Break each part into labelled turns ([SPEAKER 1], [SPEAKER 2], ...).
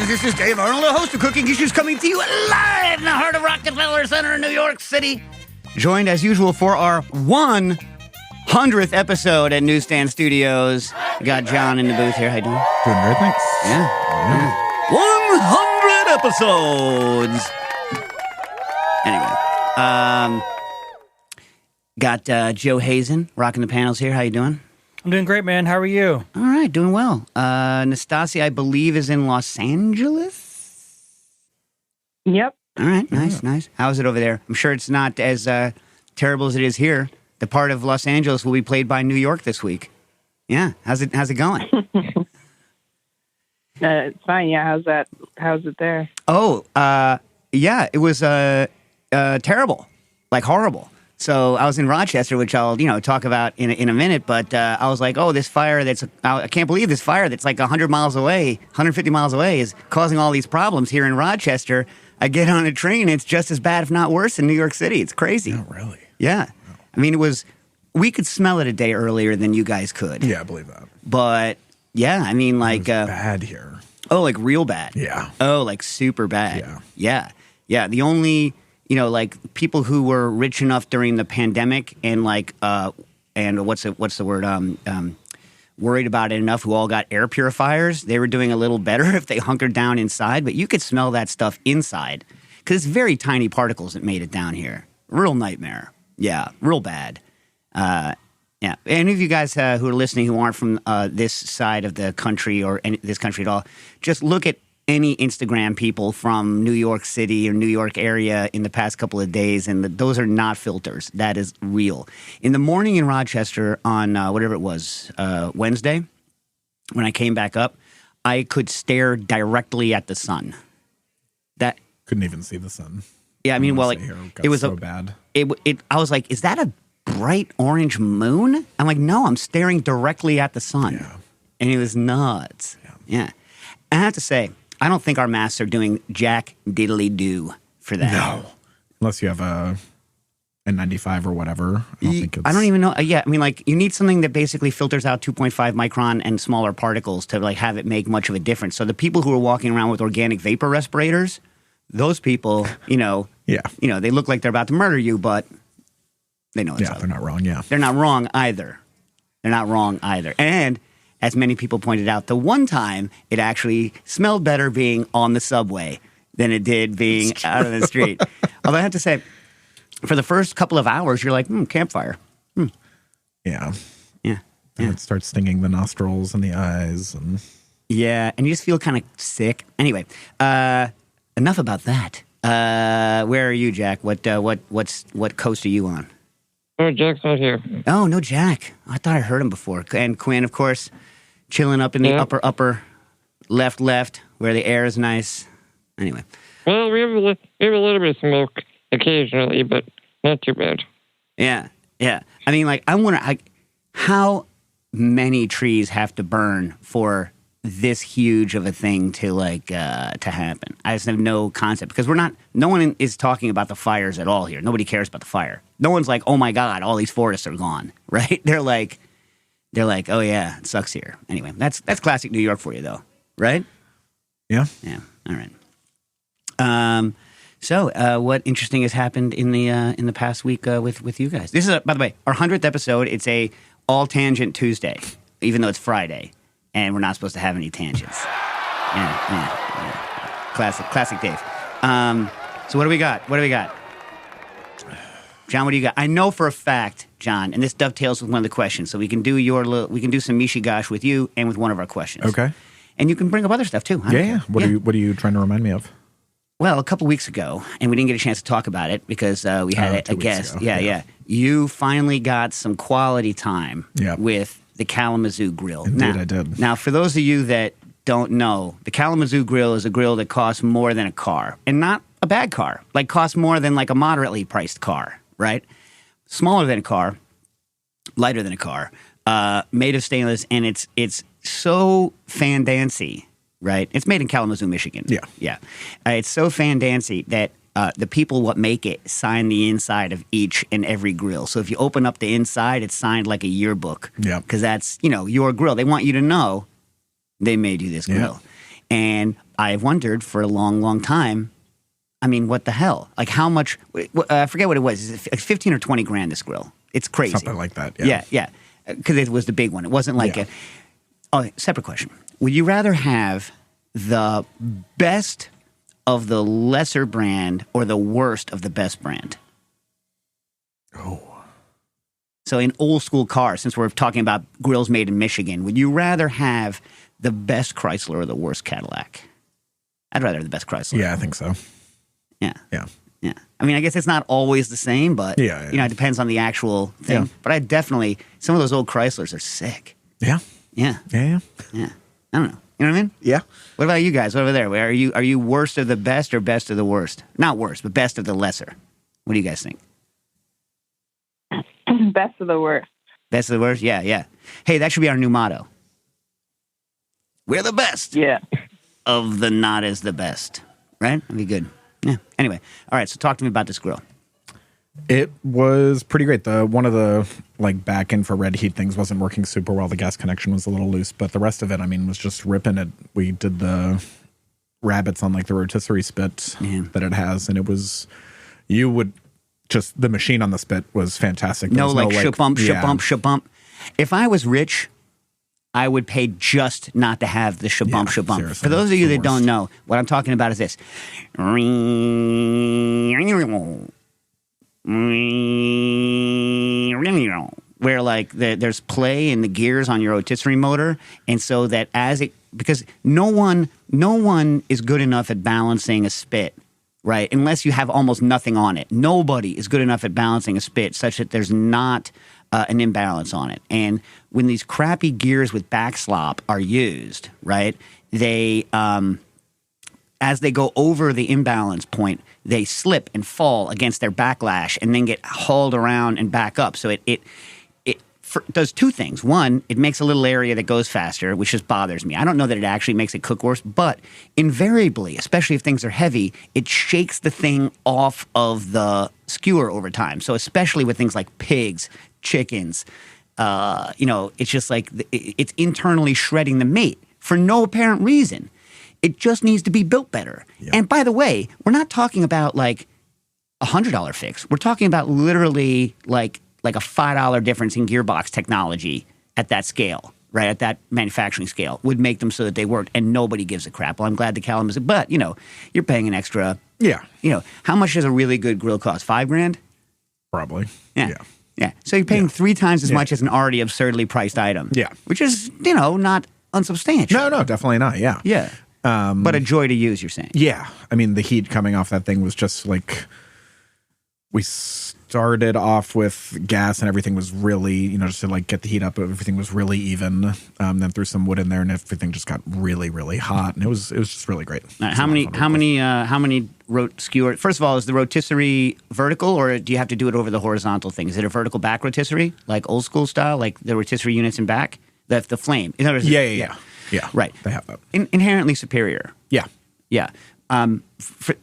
[SPEAKER 1] friends, this is Dave Arnold, the host of Cooking Issues, coming to you live in the heart of Rockefeller Center in New York City. Joined, as usual, for our 100th episode at Newsstand Studios. We got John in the booth here. How you doing?
[SPEAKER 2] Doing great, thanks.
[SPEAKER 1] Yeah. 100 episodes! Anyway, got Joe Hazen rocking the panels here. How you doing?
[SPEAKER 3] I'm doing great, man. How are you?
[SPEAKER 1] All right, doing well. Nastasia, I believe, is in Los Angeles?
[SPEAKER 4] Yep.
[SPEAKER 1] All right, nice. How's it over there? I'm sure it's not as terrible as it is here. The part of Los Angeles will be played by New York this week. Yeah, how's it going?
[SPEAKER 4] It's fine. Yeah, how's it there?
[SPEAKER 1] Oh, yeah, it was terrible, like horrible. So I was in Rochester, which I'll talk about in a minute. But I was like, oh, this fire I can't believe this fire that's like 100 miles away, 150 miles away is causing all these problems here in Rochester. I get on a train, it's just as bad, if not worse, in New York City. It's crazy.
[SPEAKER 2] Oh, really?
[SPEAKER 1] Yeah. I mean, we could smell it a day earlier than you guys could.
[SPEAKER 2] Yeah, I believe that.
[SPEAKER 1] But yeah, I mean, like
[SPEAKER 2] It was bad here.
[SPEAKER 1] Oh, like real bad.
[SPEAKER 2] Yeah.
[SPEAKER 1] Oh, like super bad. Yeah. The only like people who were rich enough during the pandemic and and what's the word? Worried about it enough who all got air purifiers. They were doing a little better if they hunkered down inside, but you could smell that stuff inside because it's very tiny particles that made it down here. Real nightmare. Yeah, real bad. Yeah. Any of you guys who are listening who aren't from this side of the country or this country at all, just look at any Instagram people from New York City or New York area in the past couple of days, and those are not filters. That is real. In the morning in Rochester on whatever it was, Wednesday, when I came back up, I could stare directly at the sun. That
[SPEAKER 2] couldn't even see the sun.
[SPEAKER 1] Yeah, I mean, well,
[SPEAKER 2] it was so bad.
[SPEAKER 1] I was like, is that a bright orange moon? I'm like, no, I'm staring directly at the sun.
[SPEAKER 2] Yeah.
[SPEAKER 1] And it was nuts. Yeah. I have to say, I don't think our masks are doing jack diddly do for that.
[SPEAKER 2] No. Unless you have a N95 or whatever.
[SPEAKER 1] I don't even know. Yeah, I mean, like, you need something that basically filters out 2.5 micron and smaller particles to, like, have it make much of a difference. So the people who are walking around with organic vapor respirators, those people,
[SPEAKER 2] Yeah.
[SPEAKER 1] They look like they're about to murder you, but they know it's up.
[SPEAKER 2] They're not wrong, yeah.
[SPEAKER 1] They're not wrong either. And as many people pointed out, the one time it actually smelled better being on the subway than it did being out on the street. Although I have to say, for the first couple of hours, you're like, campfire.
[SPEAKER 2] Yeah.
[SPEAKER 1] Yeah.
[SPEAKER 2] And it starts stinging the nostrils and the eyes. And
[SPEAKER 1] yeah, and you just feel kind of sick. Anyway, enough about that. Where are you, Jack? What coast are you on?
[SPEAKER 4] Oh, Jack's not here.
[SPEAKER 1] Oh, no, Jack. I thought I heard him before. And Quinn, of course, chilling up in the upper left, where the air is nice. Anyway.
[SPEAKER 4] Well, we have a little bit of smoke occasionally, but not too bad.
[SPEAKER 1] Yeah. I mean, like, I wonder how many trees have to burn for this huge of a thing to to happen. I just have no concept because no one is talking about the fires at all here. Nobody cares about the fire. No one's like, oh my God, all these forests are gone, right? They're like, oh yeah, it sucks here. Anyway, that's classic New York for you though, right?
[SPEAKER 2] yeah.
[SPEAKER 1] Yeah. All right. So what interesting has happened in the past week with you guys? This is, by the way, our 100th episode. It's a all tangent Tuesday, even though it's Friday. And we're not supposed to have any tangents. Yeah. Classic Dave. So what do we got? John, what do you got? I know for a fact, John, and this dovetails with one of the questions, so we can do some Mishigash with you and with one of our questions.
[SPEAKER 2] Okay.
[SPEAKER 1] And you can bring up other stuff too.
[SPEAKER 2] Yeah. What are you trying to remind me of?
[SPEAKER 1] Well, a couple weeks ago, and we didn't get a chance to talk about it because we had a guest. Yeah. You finally got some quality time with the Kalamazoo Grill.
[SPEAKER 2] Indeed, I did.
[SPEAKER 1] Now, for those of you that don't know, the Kalamazoo Grill is a grill that costs more than a car, and not a bad car. Like, costs more than like a moderately priced car, right? Smaller than a car, lighter than a car, made of stainless, and it's so fandancy, right? It's made in Kalamazoo, Michigan. Yeah. It's so fandancy that the people what make it sign the inside of each and every grill. So if you open up the inside, it's signed like a yearbook.
[SPEAKER 2] Yeah.
[SPEAKER 1] Because that's, your grill. They want you to know they made you this grill. And I've wondered for a long, long time. I mean, what the hell? Like, how much? I forget what it was. Is it 15 or 20 grand? This grill. It's crazy.
[SPEAKER 2] Something like that. Yeah.
[SPEAKER 1] Yeah. Because it was the big one. It wasn't like
[SPEAKER 2] Yeah.
[SPEAKER 1] separate question. Would you rather have the best of the lesser brand or the worst of the best brand?
[SPEAKER 2] Oh.
[SPEAKER 1] So in old school cars, since we're talking about grills made in Michigan, would you rather have the best Chrysler or the worst Cadillac? I'd rather have the best Chrysler.
[SPEAKER 2] Yeah, I think so.
[SPEAKER 1] Yeah.
[SPEAKER 2] Yeah.
[SPEAKER 1] Yeah. I mean, I guess it's not always the same, but
[SPEAKER 2] Yeah.
[SPEAKER 1] it depends on the actual thing.
[SPEAKER 2] Yeah.
[SPEAKER 1] But I definitely, some of those old Chryslers are sick.
[SPEAKER 2] Yeah.
[SPEAKER 1] Yeah.
[SPEAKER 2] Yeah.
[SPEAKER 1] Yeah. I don't know. You know what I mean?
[SPEAKER 2] Yeah.
[SPEAKER 1] What about you guys over there? Are you worst of the best or best of the worst? Not worst, but best of the lesser. What do you guys think?
[SPEAKER 5] Best of the worst.
[SPEAKER 1] Best of the worst? Yeah. Hey, that should be our new motto. We're the best
[SPEAKER 5] Yeah.
[SPEAKER 1] of the not as the best. Right? That'd be good. Yeah. Anyway. All right. So talk to me about this grill.
[SPEAKER 2] It was pretty great. One of the back infrared heat things wasn't working super well. The gas connection was a little loose, but the rest of it, I mean, was just ripping it. We did the rabbits on the rotisserie spit that it has, and it was the machine on the spit was fantastic.
[SPEAKER 1] No shabump. If I was rich, I would pay just not to have the shabump.
[SPEAKER 2] Seriously,
[SPEAKER 1] For those of you
[SPEAKER 2] it's the
[SPEAKER 1] that don't
[SPEAKER 2] worst.
[SPEAKER 1] know, what I'm talking about is this. Where there's play in the gears on your rotisserie motor, and so that because no one is good enough at balancing a spit, right? Unless you have almost nothing on it. Nobody is good enough at balancing a spit such that there's not an imbalance on it. And when these crappy gears with backslop are used, right, they as they go over the imbalance point, they slip and fall against their backlash and then get hauled around and back up. So it does two things. One, it makes a little area that goes faster, which just bothers me. I don't know that it actually makes it cook worse, but invariably, especially if things are heavy, it shakes the thing off of the skewer over time. So especially with things like pigs, chickens, it's just like it's internally shredding the meat for no apparent reason. It just needs to be built better. Yeah. And by the way, we're not talking about like $100 fix. We're talking about literally like a $5 difference in gearbox technology at that scale, right? At that manufacturing scale would make them so that they worked, and nobody gives a crap. Well, I'm glad the Callum is, but you're paying an extra.
[SPEAKER 2] Yeah.
[SPEAKER 1] How much does a really good grill cost? $5,000?
[SPEAKER 2] Probably.
[SPEAKER 1] Yeah. So you're paying 3 times as much as an already absurdly priced item.
[SPEAKER 2] Yeah.
[SPEAKER 1] Which is, not unsubstantial.
[SPEAKER 2] No, definitely not. Yeah.
[SPEAKER 1] Yeah. But a joy to use, you're saying.
[SPEAKER 2] Yeah. I mean, the heat coming off that thing was just like, we started off with gas and everything was really, just to get the heat up, everything was really even. Then threw some wood in there and everything just got really, really hot. And it was just really great.
[SPEAKER 1] How many skewer? First of all, is the rotisserie vertical, or do you have to do it over the horizontal thing? Is it a vertical back rotisserie, like old school style, like the rotisserie units in back? The flame. In other words,
[SPEAKER 2] Yeah.
[SPEAKER 1] Right.
[SPEAKER 2] They have that.
[SPEAKER 1] Inherently superior.
[SPEAKER 2] Yeah.
[SPEAKER 1] Yeah.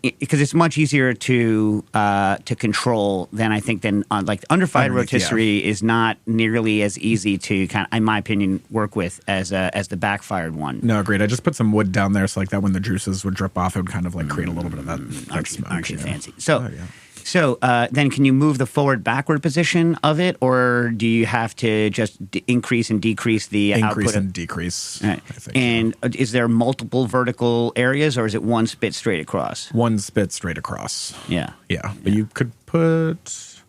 [SPEAKER 1] Because it's much easier to control than underfired rotisserie is not nearly as easy to in my opinion, work with as the backfired one.
[SPEAKER 2] No, great. I just put some wood down there so that when the juices would drip off, it would kind of create a little bit of that.
[SPEAKER 1] Aren't you fancy? So then can you move the forward-backward position of it, or do you have to just increase and decrease the output?
[SPEAKER 2] Increase and decrease,
[SPEAKER 1] right.
[SPEAKER 2] I think.
[SPEAKER 1] And is there multiple vertical areres, or is it one spit straight across?
[SPEAKER 2] One spit straight across.
[SPEAKER 1] Yeah.
[SPEAKER 2] Yeah. But you could put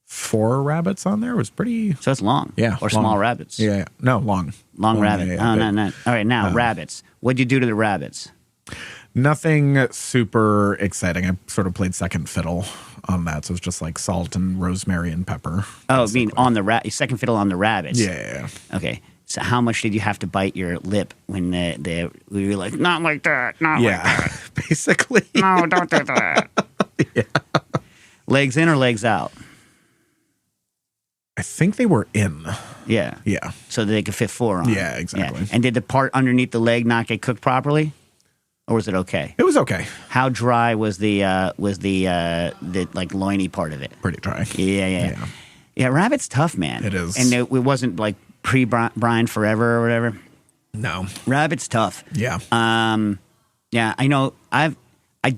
[SPEAKER 2] 4 rabbits on there. It was pretty...
[SPEAKER 1] So it's long.
[SPEAKER 2] Yeah.
[SPEAKER 1] Or
[SPEAKER 2] long.
[SPEAKER 1] small rabbits.
[SPEAKER 2] Yeah. No, long.
[SPEAKER 1] Long rabbit.
[SPEAKER 2] Yeah,
[SPEAKER 1] no. All right, now, rabbits. What'd you do to the rabbits?
[SPEAKER 2] Nothing super exciting. I sort of played second fiddle on that. So it was just salt and rosemary and pepper.
[SPEAKER 1] Oh, I mean on the second fiddle on the rabbits.
[SPEAKER 2] Yeah.
[SPEAKER 1] Okay. So how much did you have to bite your lip when we were like, not like that, not like that.
[SPEAKER 2] Basically.
[SPEAKER 1] No, don't do that.
[SPEAKER 2] Yeah.
[SPEAKER 1] Legs in or legs out?
[SPEAKER 2] I think they were in.
[SPEAKER 1] Yeah.
[SPEAKER 2] Yeah.
[SPEAKER 1] So that they could fit 4 on.
[SPEAKER 2] Yeah, exactly.
[SPEAKER 1] Yeah. And did the part underneath the leg not get cooked properly? Or was it okay?
[SPEAKER 2] It was okay.
[SPEAKER 1] How dry was the loiny part of it?
[SPEAKER 2] Pretty dry.
[SPEAKER 1] Yeah, rabbit's tough, man.
[SPEAKER 2] It is.
[SPEAKER 1] And it wasn't pre-brine forever or whatever.
[SPEAKER 2] No.
[SPEAKER 1] Rabbit's tough.
[SPEAKER 2] Yeah.
[SPEAKER 1] Yeah, I know. I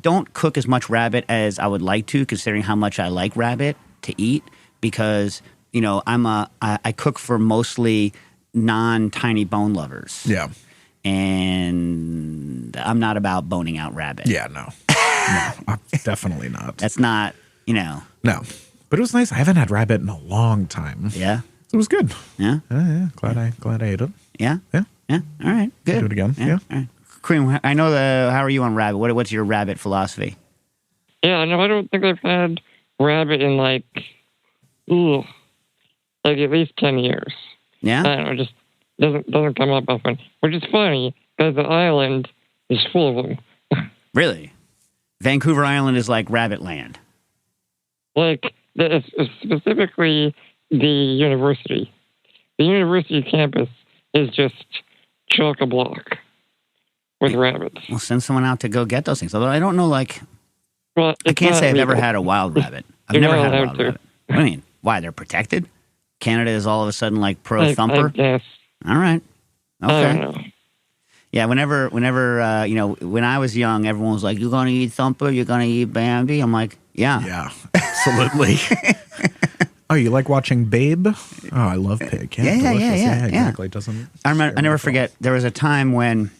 [SPEAKER 1] don't cook as much rabbit as I would like to, considering how much I like rabbit to eat. Because I cook for mostly non-tiny bone lovers.
[SPEAKER 2] Yeah.
[SPEAKER 1] And I'm not about boning out rabbit.
[SPEAKER 2] Yeah, no. No, definitely not.
[SPEAKER 1] That's not,
[SPEAKER 2] No. But it was nice. I haven't had rabbit in a long time.
[SPEAKER 1] Yeah.
[SPEAKER 2] It was good.
[SPEAKER 1] Yeah.
[SPEAKER 2] Yeah. Glad I ate it.
[SPEAKER 1] Yeah.
[SPEAKER 2] Yeah.
[SPEAKER 1] Yeah. All right. Good.
[SPEAKER 2] Do it again. Yeah.
[SPEAKER 1] All right. Cream, I know how are you on rabbit? What's your rabbit philosophy?
[SPEAKER 4] Yeah, no, I don't think I've had rabbit in like at least 10 years.
[SPEAKER 1] Yeah.
[SPEAKER 4] I don't know, just doesn't come up often. Which is funny because the island is full of them.
[SPEAKER 1] Really? Vancouver Island is like rabbit land.
[SPEAKER 4] Like specifically the university. The university campus is just chock-a-block with rabbits.
[SPEAKER 1] We'll send someone out to go get those things. Although I don't know,
[SPEAKER 4] Well,
[SPEAKER 1] I can't say I've ever had a wild rabbit. I've never had a wild rabbit. What do you mean? Why? They're protected? Canada is all of a sudden like pro-thumper?
[SPEAKER 4] I guess.
[SPEAKER 1] All right. Okay.
[SPEAKER 4] I don't know.
[SPEAKER 1] Yeah, whenever when I was young, everyone was like, "You're going to eat Thumper? You're going to eat Bambi?" I'm like, "Yeah."
[SPEAKER 2] Yeah, absolutely. Oh, you like watching Babe? Oh, I love pig.
[SPEAKER 1] Yeah,
[SPEAKER 2] exactly. Doesn't
[SPEAKER 1] I never forget. There was a time when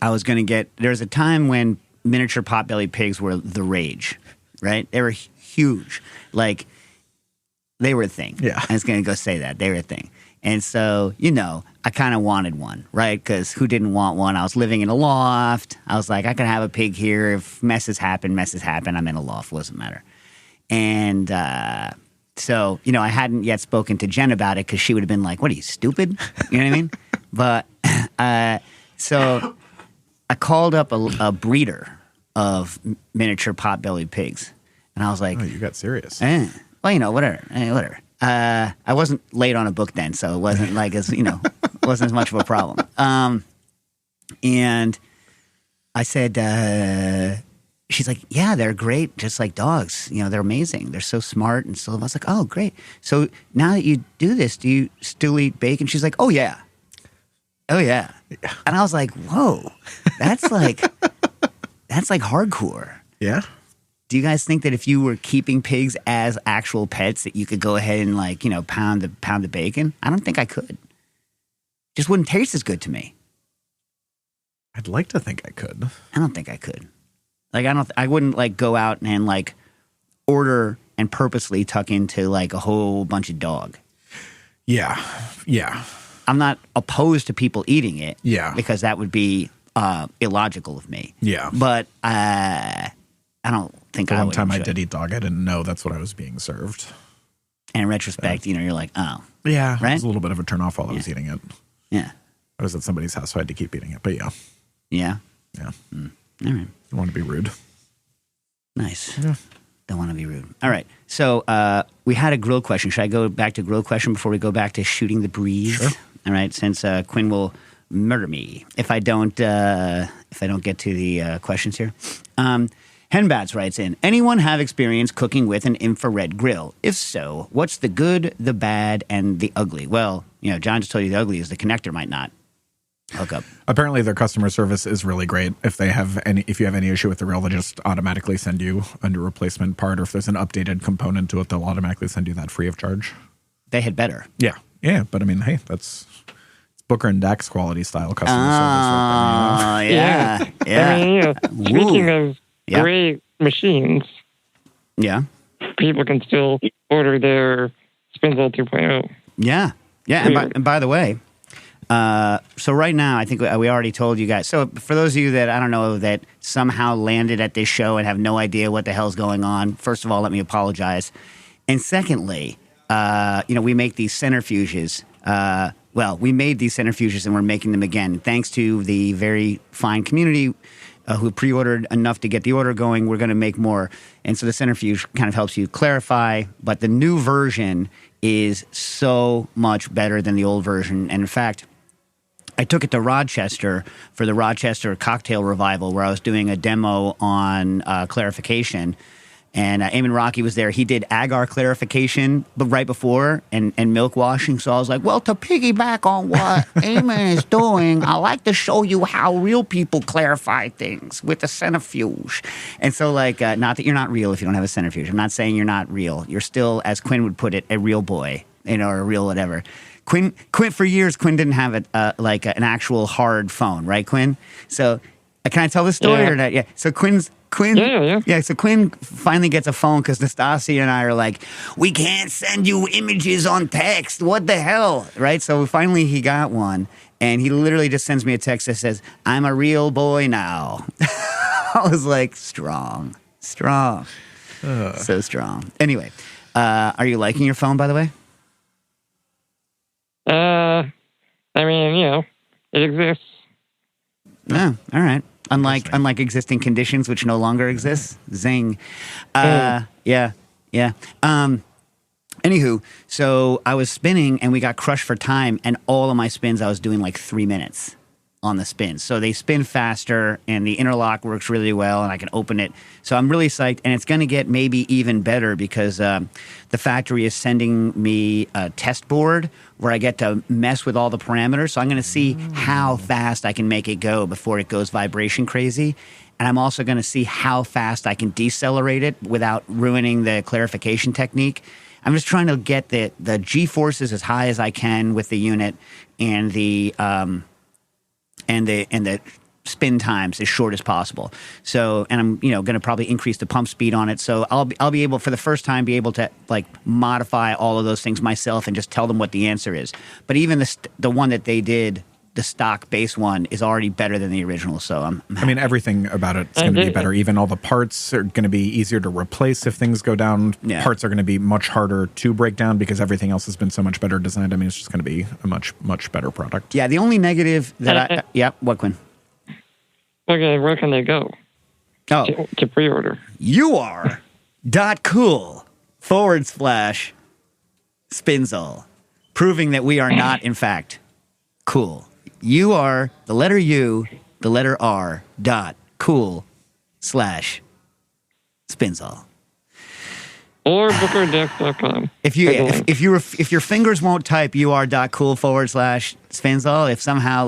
[SPEAKER 1] there was a time when miniature potbelly pigs were the rage, right? They were huge. Like, they were a thing.
[SPEAKER 2] Yeah.
[SPEAKER 1] I was going to go say that. They were a thing. And so, I kind of wanted one, right? Because who didn't want one? I was living in a loft. I was like, I could have a pig here. If messes happen. I'm in a loft. Wasn't matter. And so, I hadn't yet spoken to Jen about it because she would have been like, what are you, stupid? You know what I mean? But so I called up a breeder of miniature potbelly pigs. And I was like,
[SPEAKER 2] oh, you got serious.
[SPEAKER 1] Well, whatever. Whatever. I wasn't late on a book then, so it wasn't like wasn't as much of a problem. And I said, she's like, yeah, they're great, just like dogs. They're amazing. They're so smart and so. I was like, oh, great. So now that you do this, do you still eat bacon? She's like, oh yeah. And I was like, whoa, that's like hardcore.
[SPEAKER 2] Yeah.
[SPEAKER 1] Do you guys think that if you were keeping pigs as actual pets that you could go ahead and pound the bacon? I don't think I could. Just wouldn't taste as good to me.
[SPEAKER 2] I'd like to think I could.
[SPEAKER 1] I don't think I could. I wouldn't go out and order and purposely tuck into a whole bunch of dog.
[SPEAKER 2] Yeah. Yeah.
[SPEAKER 1] I'm not opposed to people eating it.
[SPEAKER 2] Yeah.
[SPEAKER 1] Because that would be illogical of me.
[SPEAKER 2] Yeah.
[SPEAKER 1] But I don't think I would.
[SPEAKER 2] One time I did eat dog, I didn't know that's what I was being served.
[SPEAKER 1] And in retrospect, you're like, oh.
[SPEAKER 2] Yeah.
[SPEAKER 1] Right?
[SPEAKER 2] It was a little bit of a turnoff while I was eating it.
[SPEAKER 1] Yeah.
[SPEAKER 2] I was at somebody's house, so I had to keep eating it. But yeah.
[SPEAKER 1] Yeah?
[SPEAKER 2] Yeah.
[SPEAKER 1] All right.
[SPEAKER 2] You want to be rude.
[SPEAKER 1] Nice.
[SPEAKER 2] Yeah.
[SPEAKER 1] Don't want to be rude. All right. So we had a grill question. Should I go back to grill question before we go back to shooting the breeze?
[SPEAKER 2] Sure.
[SPEAKER 1] All right. Since Quinn will murder me if I don't get to the questions here. Henbats writes in, anyone have experience cooking with an infrared grill? If so, what's the good, the bad, and the ugly? Well, John just told you the ugly is the connector might not hook up.
[SPEAKER 2] Apparently their customer service is really great. If you have any issue with the grill, they'll just automatically send you a new replacement part, or if there's an updated component to it, they'll automatically send you that free of charge.
[SPEAKER 1] They had better.
[SPEAKER 2] Yeah. Yeah. But I mean, hey, it's Booker and Dax quality style customer service. Right
[SPEAKER 1] there,
[SPEAKER 4] Yeah. Speaking of great machines, people can still order their Spinzel 2.0.
[SPEAKER 1] Yeah. And by the way, so right now, I think we already told you guys. So for those of you that I don't know that somehow landed at this show and have no idea what the hell's going on, first of all, let me apologize. And secondly, we make these centrifuges. We made these centrifuges and we're making them again. Thanks to the very fine community who pre-ordered enough to get the order going, we're going to make more. And so the centrifuge kind of helps you clarify. But the new version is so much better than the old version. And in fact, I took it to Rochester for the Rochester Cocktail Revival where I was doing a demo on clarification. And Eamon Rocky was there. He did agar clarification, but right before and milk washing. So I was like, well, to piggyback on what Eamon is doing, I like to show you how real people clarify things with a centrifuge. And so, like, not that you're not real if you don't have a centrifuge. I'm not saying you're not real. You're still, as Quinn would put it, a real boy, or a real whatever. Quinn, for years, Quinn didn't have an actual hard phone, right, Quinn? So, can I tell the story or not? Yeah. So Quinn. Yeah. So Quinn finally gets a phone because Nastasia and I are like, we can't send you images on text. What the hell, right? So finally he got one, and he literally just sends me a text that says, "I'm a real boy now." I was like, strong, so strong. Anyway, are you liking your phone, by the way?
[SPEAKER 4] I mean, it exists.
[SPEAKER 1] Oh, all right. Unlike existing conditions which no longer exist. Zing. Yeah. Anywho, so I was spinning and we got crushed for time, and all of my spins I was doing like 3 minutes on the spins. So they spin faster and the interlock works really well and I can open it. So I'm really psyched, and it's going to get maybe even better because the factory is sending me a test board where I get to mess with all the parameters. So I'm going to see how fast I can make it go before it goes vibration crazy. And I'm also going to see how fast I can decelerate it without ruining the clarification technique. I'm just trying to get the G-forces as high as I can with the unit, and the spin times as short as possible. So, and I'm going to probably increase the pump speed on it. So I'll be able, for the first time, be able to like modify all of those things myself and just tell them what the answer is. But even the one that they did, the stock base one, is already better than the original. So I mean,
[SPEAKER 2] everything about it's going to be better. Even all the parts are going to be easier to replace if things go down. Yeah. Parts are going to be much harder to break down because everything else has been so much better designed. I mean, it's just going to be a much, much better product.
[SPEAKER 1] Yeah, the only negative that what, Quinn?
[SPEAKER 4] Okay, where can they go?
[SPEAKER 1] Oh,
[SPEAKER 4] to pre-order.
[SPEAKER 1] UR.cool/Spinzall, proving that we are not, in fact, cool. You are the letter U, the letter R, .cool/Spinzall.
[SPEAKER 4] Or bookerdex.com.
[SPEAKER 1] If your fingers won't type UR.cool/Spinzall, if somehow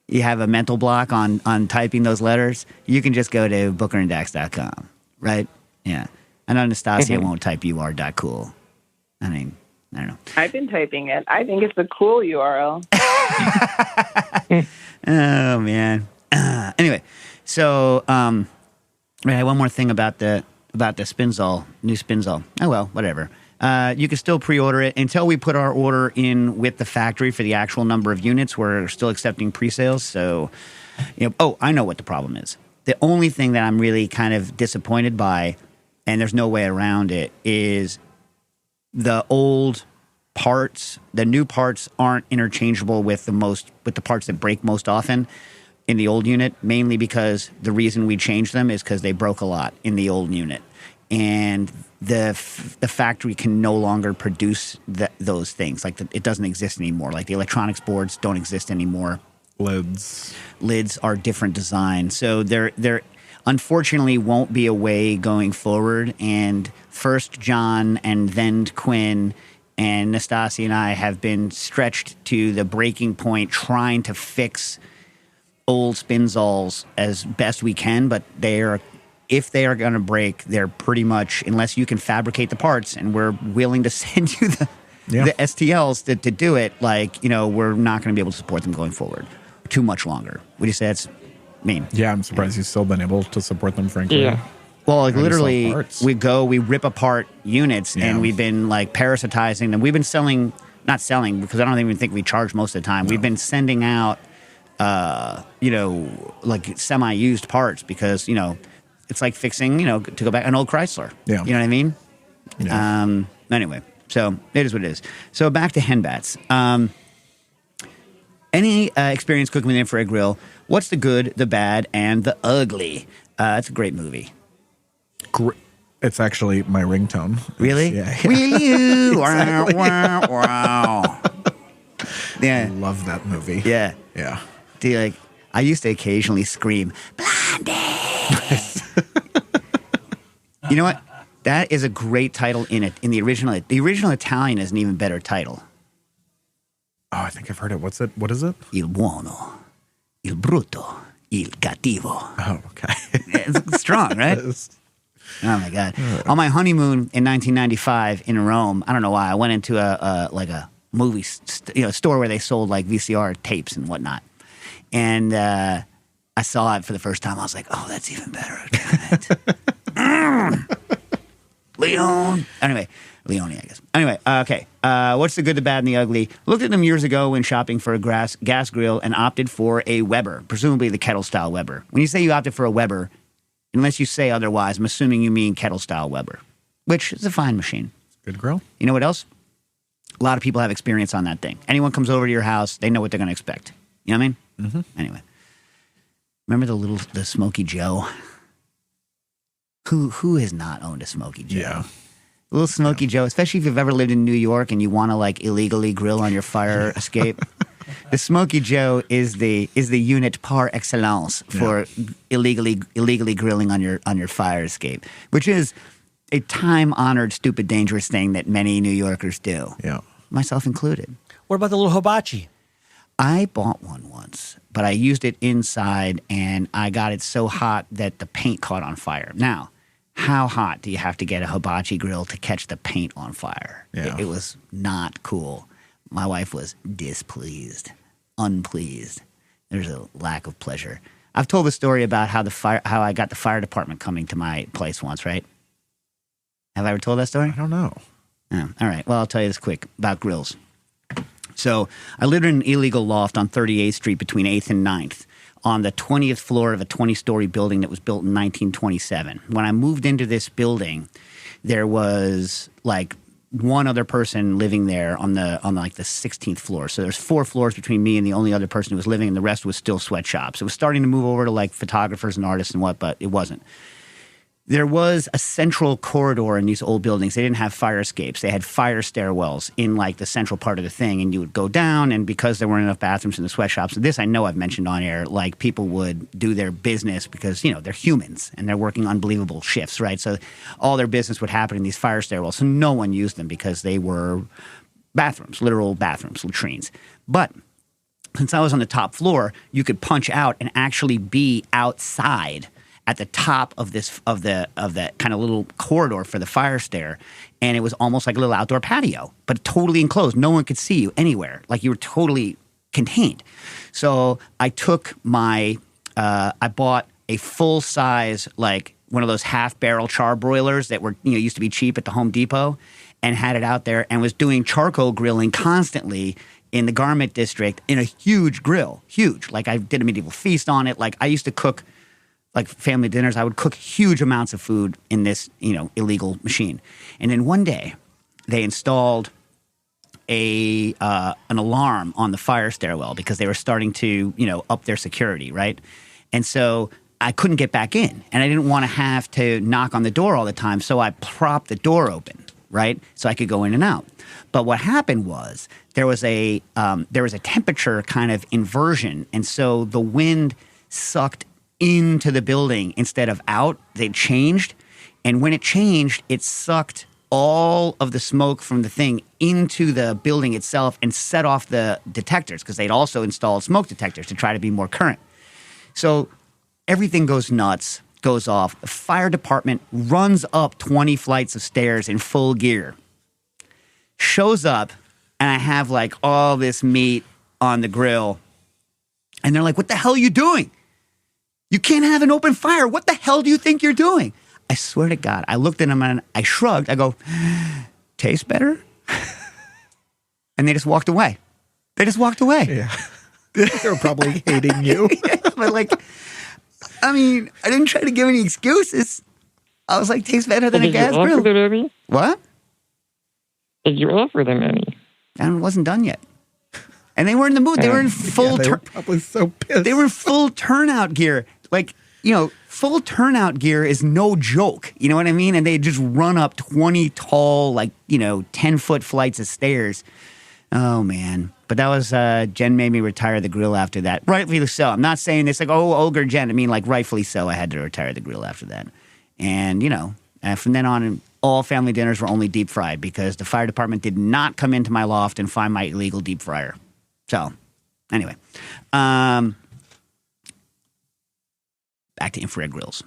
[SPEAKER 1] you have a mental block on typing those letters, you can just go to bookeranddax.com, right? Yeah. I know Nastasia won't type UR.cool. I mean, I don't know.
[SPEAKER 5] I've been typing it. I think it's a cool URL.
[SPEAKER 1] Oh, man. Anyway, so I had one more thing about the Spinzall, new Spinzall. Oh, well, whatever. You can still pre-order it until we put our order in with the factory for the actual number of units. We're still accepting pre-sales. So, I know what the problem is. The only thing that I'm really kind of disappointed by, and there's no way around it, is the old parts. The new parts aren't interchangeable with the parts that break most often in the old unit, mainly because the reason we changed them is because they broke a lot in the old unit. And the factory can no longer produce those things. It doesn't exist anymore. Like the electronics boards don't exist anymore.
[SPEAKER 2] Lids
[SPEAKER 1] are different designs. So there unfortunately won't be a way going forward. And first John and then Quinn and Nastasia and I have been stretched to the breaking point trying to fix old Spinzalls as best we can, but if they are going to break, they're pretty much, unless you can fabricate the parts, and we're willing to send you the STLs to do it, we're not going to be able to support them going forward too much longer. Would you say that's mean?
[SPEAKER 2] Yeah, I'm surprised you've still been able to support them, frankly.
[SPEAKER 4] Yeah.
[SPEAKER 1] Well, literally, we rip apart units, and we've been parasitizing them. We've been not selling, because I don't even think we charge most of the time. No. We've been sending out, semi-used parts because, it's like fixing, to go back, an old Chrysler.
[SPEAKER 2] Yeah.
[SPEAKER 1] You know what I mean?
[SPEAKER 2] Yeah.
[SPEAKER 1] Anyway, so it is what it is. So back to hen bats. Any experience cooking with an infrared grill? What's the good, the bad, and the ugly? It's a great movie.
[SPEAKER 2] It's actually my ringtone.
[SPEAKER 1] Really?
[SPEAKER 2] Yeah.
[SPEAKER 1] Will you? Exactly. Wow. Yeah.
[SPEAKER 2] I love that movie.
[SPEAKER 1] Yeah.
[SPEAKER 2] Yeah.
[SPEAKER 1] Do you I used to occasionally scream, Blondie! You know what? That is a great title in it. In the original. The original Italian is an even better title.
[SPEAKER 2] Oh, I think I've heard it. What's it? What is it?
[SPEAKER 1] Il buono, il brutto, il cattivo.
[SPEAKER 2] Oh, okay.
[SPEAKER 1] It's strong, right? Oh my God! On my honeymoon in 1995 in Rome, I don't know why I went into a movie store where they sold like VCR tapes and whatnot, and I saw it for the first time. I was like, "Oh, that's even better." Leon. Anyway, Leone, I guess. Anyway, okay. What's the good, the bad, and the ugly? Looked at them years ago when shopping for a gas grill and opted for a Weber, presumably the kettle-style Weber. When you say you opted for a Weber, unless you say otherwise, I'm assuming you mean kettle-style Weber, which is a fine machine.
[SPEAKER 2] Good grill.
[SPEAKER 1] You know what else? A lot of people have experience on that thing. Anyone comes over to your house, they know what they're going to expect. You know what I mean? Mm-hmm. Anyway. Remember the Smoky Joe? Who has not owned a Smoky Joe?
[SPEAKER 2] Yeah.
[SPEAKER 1] Little Smoky Joe, especially if you've ever lived in New York and you want to like illegally grill on your fire escape. The Smoky Joe is the unit par excellence for illegally grilling on your fire escape, which is a time-honored, stupid, dangerous thing that many New Yorkers do.
[SPEAKER 2] Yeah.
[SPEAKER 1] Myself included.
[SPEAKER 3] What about the little hibachi?
[SPEAKER 1] I bought one once, but I used it inside and I got it so hot that the paint caught on fire. Now, how hot do you have to get a hibachi grill to catch the paint on fire?
[SPEAKER 2] Yeah.
[SPEAKER 1] It was not cool. My wife was displeased, unpleased. There's a lack of pleasure. I've told the story about how I got the fire department coming to my place once, right? Have I ever told that story?
[SPEAKER 2] I don't know.
[SPEAKER 1] Oh, all right. Well, I'll tell you this quick about grills. So I lived in an illegal loft on 38th Street between 8th and 9th on the 20th floor of a 20-story building that was built in 1927. When I moved into this building, there was like one other person living there on like the 16th floor. So there's 4 floors between me and the only other person who was living, and the rest was still sweatshops. It was starting to move over to like photographers and artists and what, but it wasn't. There was a central corridor in these old buildings. They didn't have fire escapes. They had fire stairwells in like the central part of the thing, and you would go down, and because there weren't enough bathrooms in the sweatshops, this I know I've mentioned on air, like people would do their business because, you know, they're humans and they're working unbelievable shifts, right? So all their business would happen in these fire stairwells. So no one used them because they were bathrooms, literal bathrooms, latrines. But since I was on the top floor, you could punch out and actually be outside at the top of the kind of little corridor for the fire stair, and it was almost like a little outdoor patio, but totally enclosed. No one could see you anywhere. Like you were totally contained. So I took I bought a full size, like one of those half barrel char broilers that were, used to be cheap at the Home Depot, and had it out there and was doing charcoal grilling constantly in the garment district in a huge grill, huge. Like I did a medieval feast on it. Like I used to cook like family dinners. I would cook huge amounts of food in this, illegal machine. And then one day they installed an alarm on the fire stairwell because they were starting to, up their security, right? And so I couldn't get back in, and I didn't want to have to knock on the door all the time. So I propped the door open, right? So I could go in and out. But what happened was there was a temperature kind of inversion. And so the wind sucked into the building instead of out. They changed, and when it changed, it sucked all of the smoke from the thing into the building itself and set off the detectors, because they'd also installed smoke detectors to try to be more current. So everything goes nuts, goes off. The fire department runs up 20 flights of stairs in full gear, shows up, and I have like all this meat on the grill, and they're like, "What the hell are you doing? You can't have an open fire. What the hell do you think you're doing?" I swear to God, I looked at them and I shrugged. I go, "Tastes better?" And they just walked away. They just walked away.
[SPEAKER 2] Yeah. They were probably hating you.
[SPEAKER 1] Yeah, but I didn't try to give any excuses. I was like, "Tastes better than a gas grill."
[SPEAKER 4] Did you offer them any?
[SPEAKER 1] What?
[SPEAKER 4] Did you offer them any?
[SPEAKER 1] And it wasn't done yet. And they were in the mood. They were in full.
[SPEAKER 2] They were probably so pissed.
[SPEAKER 1] They were in full turnout gear. Like, full turnout gear is no joke. You know what I mean? And they just run up 20 tall, 10-foot flights of stairs. Oh, man. But that was, Jen made me retire the grill after that. Rightfully so. I'm not saying this like, oh, ogre Jen. I mean, like, rightfully so. I had to retire the grill after that. And, From then on, all family dinners were only deep fried because the fire department did not come into my loft and find my illegal deep fryer. So, anyway, back to infrared grills.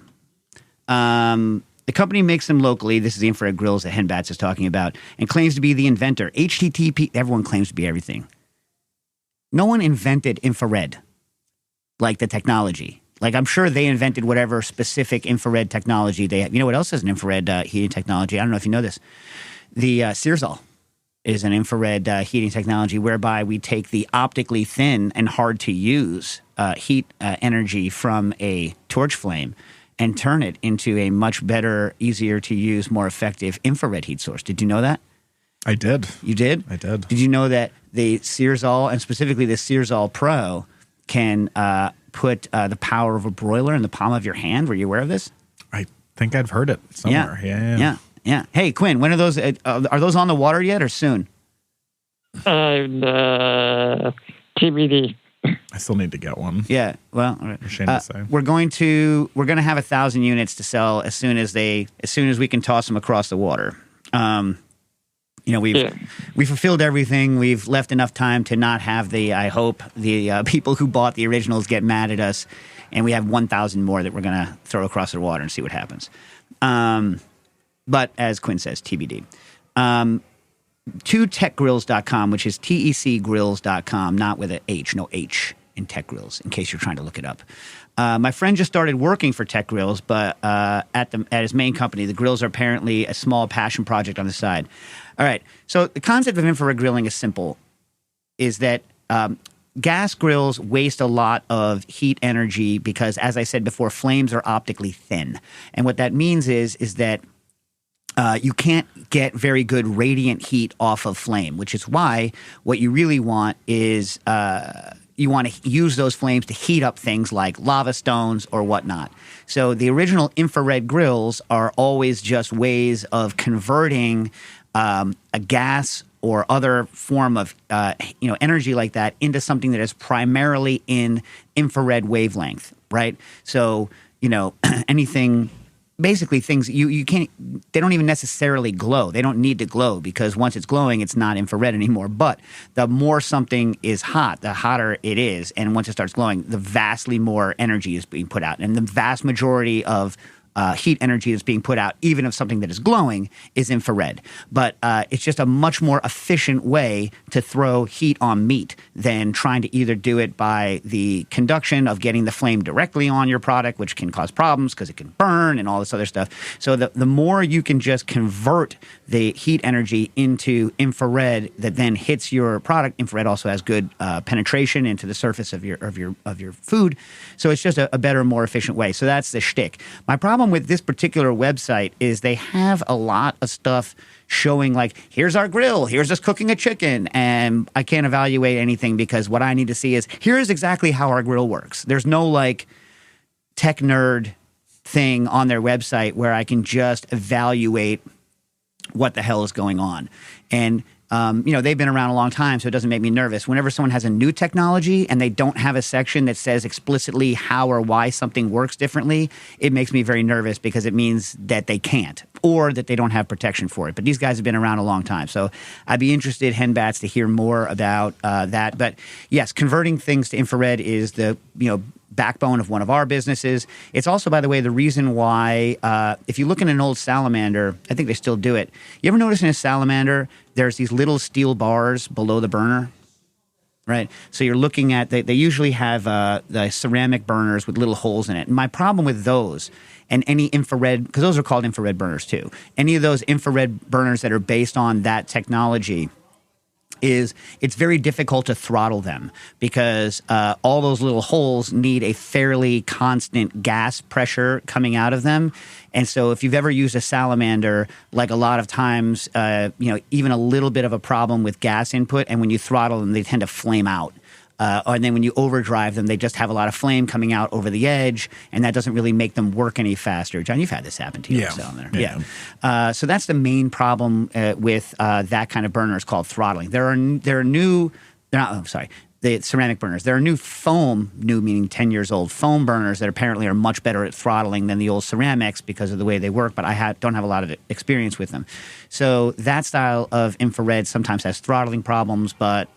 [SPEAKER 1] The company makes them locally. This is the infrared grills that Henbats is talking about, and claims to be the inventor. HTTP. Everyone claims to be everything. No one invented infrared, like the technology. Like, I'm sure they invented whatever specific infrared technology they have. You know what else is an infrared heating technology? I don't know if you know this. The Searsol is an infrared heating technology whereby we take the optically thin and hard to use heat energy from a torch flame and turn it into a much better, easier to use, more effective infrared heat source. Did you know that?
[SPEAKER 2] I did.
[SPEAKER 1] You did?
[SPEAKER 2] I did.
[SPEAKER 1] Did you know that the Searsol, and specifically the Searsol Pro, can put the power of a broiler in the palm of your hand? Were you aware of this?
[SPEAKER 2] I think I've heard it somewhere.
[SPEAKER 1] Yeah. Hey, Quinn, when are those? Are those on the water yet, or soon?
[SPEAKER 4] TBD.
[SPEAKER 2] I still need to get one.
[SPEAKER 1] Yeah. Well, all right.
[SPEAKER 2] Ashamed to say.
[SPEAKER 1] We're going to have 1,000 units to sell as soon as we can toss them across the water. We fulfilled everything. We've left enough time to not have I hope the people who bought the originals get mad at us, and we have 1,000 more that we're going to throw across the water and see what happens. But as Quinn says, TBD. To techgrills.com, which is tecgrills.com, not with an H, no H in Tech Grills, in case you're trying to look it up. My friend just started working for Tech Grills, but at his main company, the grills are apparently a small passion project on the side. All right, so the concept of infrared grilling is simple, is that gas grills waste a lot of heat energy because, as I said before, flames are optically thin. And what that means is that you can't get very good radiant heat off of flame, which is why what you really want is you want to use those flames to heat up things like lava stones or whatnot. So the original infrared grills are always just ways of converting a gas or other form of energy like that into something that is primarily in infrared wavelength, right? So anything. Basically, things you can't. They don't even necessarily glow. They don't need to glow because once it's glowing, it's not infrared anymore. But the more something is hot, the hotter it is, and once it starts glowing, the vastly more energy is being put out, and the vast majority of heat energy that's being put out, even of something that is glowing, is infrared. But it's just a much more efficient way to throw heat on meat than trying to either do it by the conduction of getting the flame directly on your product, which can cause problems because it can burn and all this other stuff. So the more you can just convert the heat energy into infrared that then hits your product. Infrared also has good penetration into the surface of your food. So it's just a better, more efficient way. So that's the shtick. My problem with this particular website is they have a lot of stuff showing like, here's our grill, here's us cooking a chicken, and I can't evaluate anything because what I need to see is, here's exactly how our grill works. There's no like tech nerd thing on their website where I can just evaluate what the hell is going on. And they've been around a long time, so it doesn't make me nervous. Whenever someone has a new technology and they don't have a section that says explicitly how or why something works differently, it makes me very nervous because it means that they can't or that they don't have protection for it. But these guys have been around a long time, so I'd be interested, Henbats, to hear more about that. But yes, converting things to infrared is the backbone of one of our businesses. It's also, by the way, the reason why if you look in an old salamander, I think they still do it. You ever notice in a salamander there's these little steel bars below the burner, right? So you're looking at, they usually have the ceramic burners with little holes in it. And my problem with those and any infrared, because those are called infrared burners too, any of those infrared burners that are based on that technology is it's very difficult to throttle them because all those little holes need a fairly constant gas pressure coming out of them. And so if you've ever used a salamander, like a lot of times, even a little bit of a problem with gas input, and when you throttle them, they tend to flame out. And then when you overdrive them, they just have a lot of flame coming out over the edge, and that doesn't really make them work any faster. John, you've had this happen to you. Yeah. So that's the main problem with that kind of burner is called throttling. the ceramic burners. There are new meaning 10 years old, foam burners that apparently are much better at throttling than the old ceramics because of the way they work, but I don't have a lot of experience with them. So that style of infrared sometimes has throttling problems, but,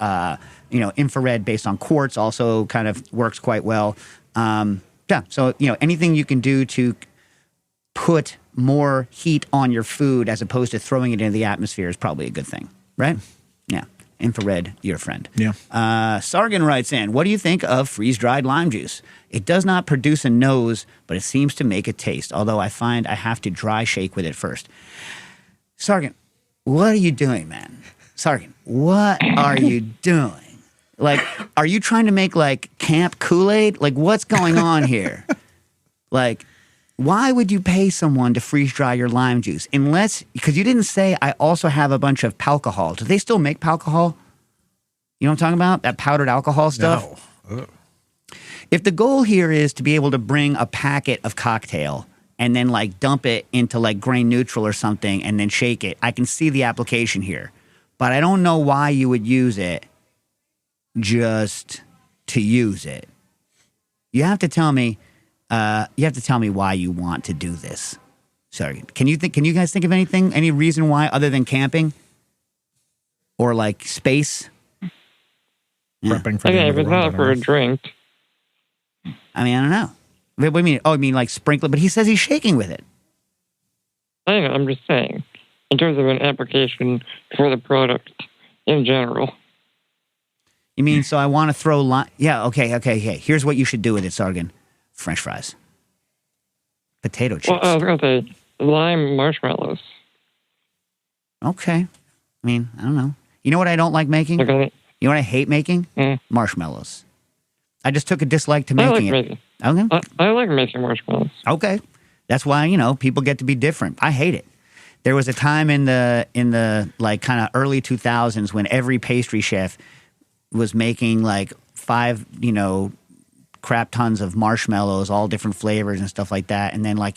[SPEAKER 1] infrared based on quartz also kind of works quite well. So, anything you can do to put more heat on your food as opposed to throwing it into the atmosphere is probably a good thing, right? Yeah. Infrared, your friend.
[SPEAKER 2] Yeah.
[SPEAKER 1] Sargon writes in, what do you think of freeze-dried lime juice? It does not produce a nose, but it seems to make a taste, although I find I have to dry shake with it first. Sargon, what are you doing, man? Sargon, what are you doing? Like, are you trying to make, like, Camp Kool-Aid? Like, what's going on here? Like, why would you pay someone to freeze-dry your lime juice? Because you didn't say, I also have a bunch of palcohol. Do they still make palcohol? You know what I'm talking about? That powdered alcohol stuff?
[SPEAKER 2] No. Ugh.
[SPEAKER 1] If the goal here is to be able to bring a packet of cocktail and then, like, dump it into, like, grain neutral or something and then shake it, I can see the application here. But I don't know why you would use it just to use it. You have to tell me why you want to do this. Sorry. Can you guys think of any reason why other than camping? Or like space?
[SPEAKER 2] Prepping for
[SPEAKER 4] Okay, if it's not for a drink.
[SPEAKER 1] I mean, I don't know. What do you mean? Oh, I mean like sprinkle, but he says he's shaking with it.
[SPEAKER 4] I know, I'm just saying. In terms of an application for the product in general.
[SPEAKER 1] You mean, so I want to throw lime? Yeah, okay. Here's what you should do with it, Sargon. French fries. Potato chips.
[SPEAKER 4] Well, I was going to say lime marshmallows.
[SPEAKER 1] Okay. I mean, I don't know. You know what I don't like making?
[SPEAKER 4] Okay.
[SPEAKER 1] You know what I hate making? Marshmallows. I just took a dislike to making it. Okay.
[SPEAKER 4] I like making marshmallows.
[SPEAKER 1] Okay. That's why, people get to be different. I hate it. There was a time in the like kind of early 2000s when every pastry chef was making like 5, crap tons of marshmallows, all different flavors and stuff like that. And then I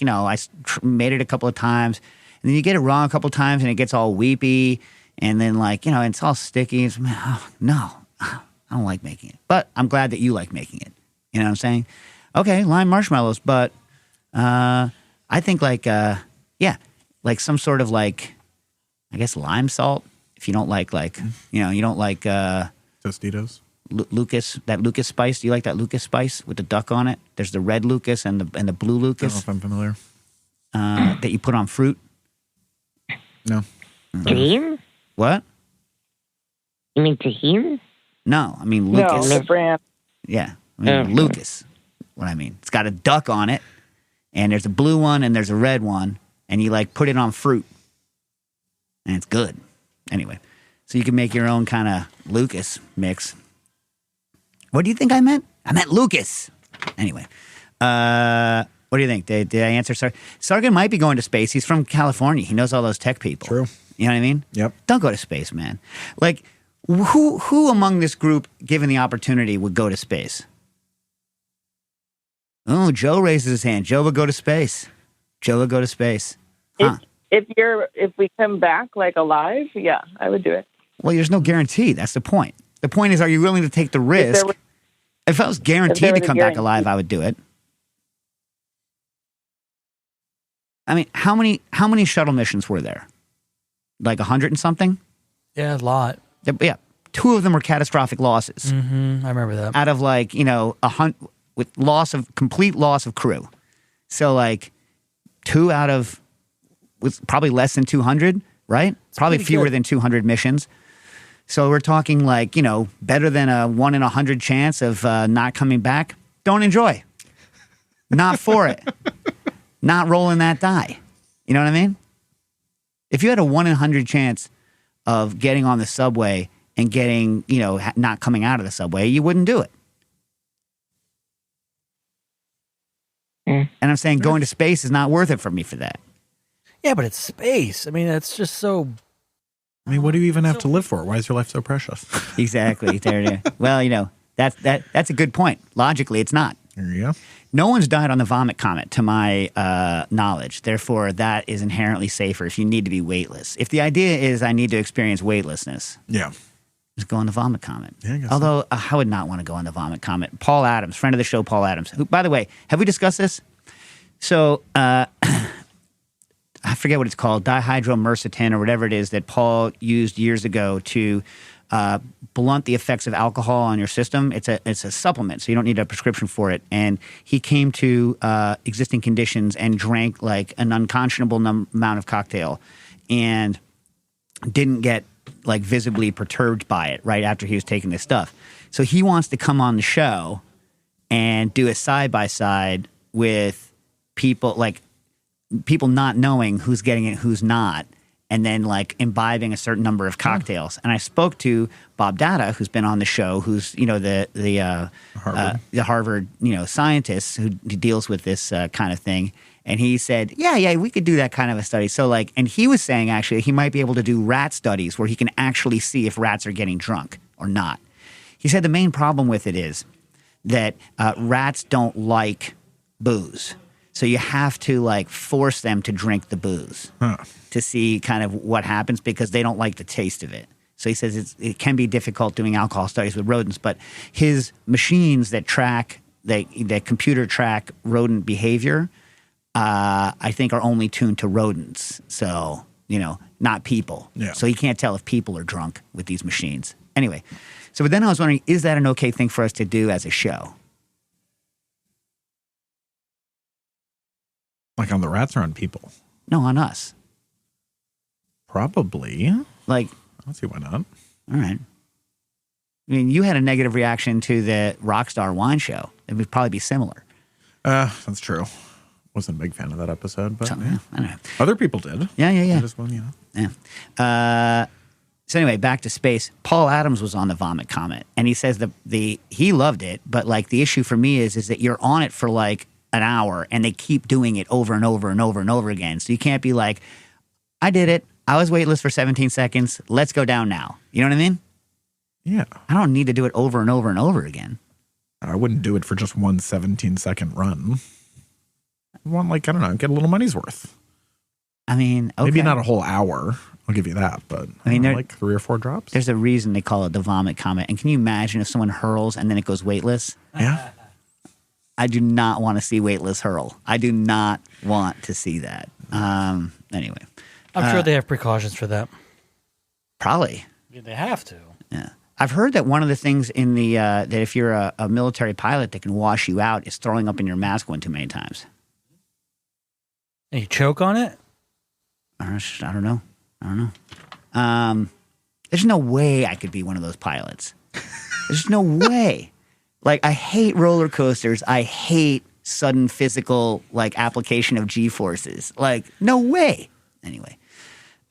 [SPEAKER 1] made it a couple of times, and then you get it wrong a couple of times and it gets all weepy. And then it's all sticky. It's, no, I don't like making it, but I'm glad that you like making it. You know what I'm saying? Okay. Lime marshmallows. But, I think like some sort of I guess lime salt. If you don't like you don't like,
[SPEAKER 2] Tostitos.
[SPEAKER 1] Lucas spice. Do you like that Lucas spice with the duck on it? There's the red Lucas and the blue Lucas.
[SPEAKER 2] I don't know if I'm familiar.
[SPEAKER 1] That you put on fruit.
[SPEAKER 2] No.
[SPEAKER 4] Tahini?
[SPEAKER 1] What?
[SPEAKER 4] You mean tahini?
[SPEAKER 1] No, I mean Lucas.
[SPEAKER 5] No, the brand.
[SPEAKER 1] Yeah, Lucas. What I mean, it's got a duck on it, and there's a blue one and there's a red one, and you put it on fruit, and it's good. Anyway, so you can make your own kind of Lucas mix. What do you think I meant? I meant Lucas. Anyway, what do you think? Did I answer? Sargon might be going to space. He's from California. He knows all those tech people.
[SPEAKER 2] True.
[SPEAKER 1] You know what I mean?
[SPEAKER 2] Yep.
[SPEAKER 1] Don't go to space, man. Like, who among this group, given the opportunity, would go to space? Oh, Joe raises his hand. Joe would go to space. Joe would go to space. Huh.
[SPEAKER 5] If we come back alive, yeah, I would do it.
[SPEAKER 1] Well, there's no guarantee. That's the point. The point is, are you willing to take the risk? If I was guaranteed to come back alive, I would do it. I mean, how many shuttle missions were there? 100 and something?
[SPEAKER 3] Yeah, a lot.
[SPEAKER 1] Yeah. 2 of them were catastrophic losses.
[SPEAKER 3] Mm-hmm. I remember that.
[SPEAKER 1] Out of with complete loss of crew. So 2 out of, with probably less than 200, right? It's probably fewer than 200 missions. So we're talking better than a 1 in 100 chance of not coming back. Don't enjoy. Not for it. Not rolling that die. You know what I mean? If you had a 1 in 100 chance of getting on the subway and getting, not coming out of the subway, you wouldn't do it. And I'm saying going to space is not worth it for me for that.
[SPEAKER 3] Yeah, but it's space. I mean, it's just so...
[SPEAKER 2] I mean, what do you even have to live for? Why is your life so precious?
[SPEAKER 1] Exactly. Well, that's a good point. Logically, it's not.
[SPEAKER 2] There you go.
[SPEAKER 1] No one's died on the vomit comet, to my knowledge. Therefore, that is inherently safer if you need to be weightless. If the idea is I need to experience weightlessness,
[SPEAKER 2] yeah,
[SPEAKER 1] Just go on the vomit comment.
[SPEAKER 2] Yeah, I guess
[SPEAKER 1] Although I would not want to go on the vomit comment. Paul Adams, friend of the show, Paul Adams. Who, by the way, have we discussed this? So I forget what it's called, dihydromercetin or whatever it is that Paul used years ago to blunt the effects of alcohol on your system. It's a supplement, so you don't need a prescription for it. And he came to existing conditions and drank like an unconscionable amount of cocktail, and didn't get like visibly perturbed by it right after he was taking this stuff. So he wants to come on the show and do a side by side with people not knowing who's getting it, who's not, and then like imbibing a certain number of cocktails. And I spoke to Bob Data, who's been on the show, who's the Harvard scientist who deals with this kind of thing. And he said, yeah, we could do that kind of a study. So like, and he was saying actually he might be able to do rat studies where he can actually see if rats are getting drunk or not. He said the main problem with it is that rats don't like booze. So you have to like force them to drink the booze to see kind of what happens because they don't like the taste of it. So he says it can be difficult doing alcohol studies with rodents, but his machines that computer track rodent behavior, I think are only tuned to rodents. So, not people.
[SPEAKER 2] Yeah.
[SPEAKER 1] So he can't tell if people are drunk with these machines. Anyway, but then I was wondering, is that an okay thing for us to do as a show?
[SPEAKER 2] Like on the rats or on people?
[SPEAKER 1] No, on us.
[SPEAKER 2] Probably.
[SPEAKER 1] Like,
[SPEAKER 2] I don't see why not.
[SPEAKER 1] all right. I mean, you had a negative reaction to the Rockstar Wine Show. It would probably be similar.
[SPEAKER 2] That's true. Wasn't a big fan of that episode, but
[SPEAKER 1] So, I don't know.
[SPEAKER 2] other people did.
[SPEAKER 1] Yeah.
[SPEAKER 2] I just, well,
[SPEAKER 1] Yeah. So anyway, back to space. Paul Adams was on the vomit comment, and he says he loved it, but like the issue for me is that you're on it for like an hour, and they keep doing it over and over and over and over again. So you can't be like, I did it. I was weightless for 17 seconds. Let's go down now. You know what I mean?
[SPEAKER 2] Yeah.
[SPEAKER 1] I don't need to do it over and over and over again.
[SPEAKER 2] I wouldn't do it for just one 17-second run. I want, like, I don't know, get a little money's worth.
[SPEAKER 1] I mean, okay.
[SPEAKER 2] Maybe not a whole hour. I'll give you that, but
[SPEAKER 1] I mean,
[SPEAKER 2] like 3 or 4 drops.
[SPEAKER 1] There's a reason they call it the vomit comment. And can you imagine if someone hurls and then it goes weightless?
[SPEAKER 2] Yeah.
[SPEAKER 1] I do not want to see weightless hurl. I do not want to see that. Anyway.
[SPEAKER 3] I'm sure they have precautions for that.
[SPEAKER 1] Probably.
[SPEAKER 3] Yeah, they have to.
[SPEAKER 1] Yeah. I've heard that one of the things in the that if you're a military pilot that can wash you out is throwing up in your mask one too many times.
[SPEAKER 3] And you choke on it?
[SPEAKER 1] I don't know. There's no way I could be one of those pilots. There's no way. Like, I hate roller coasters. I hate sudden physical, like, application of G-forces. Like, no way. Anyway.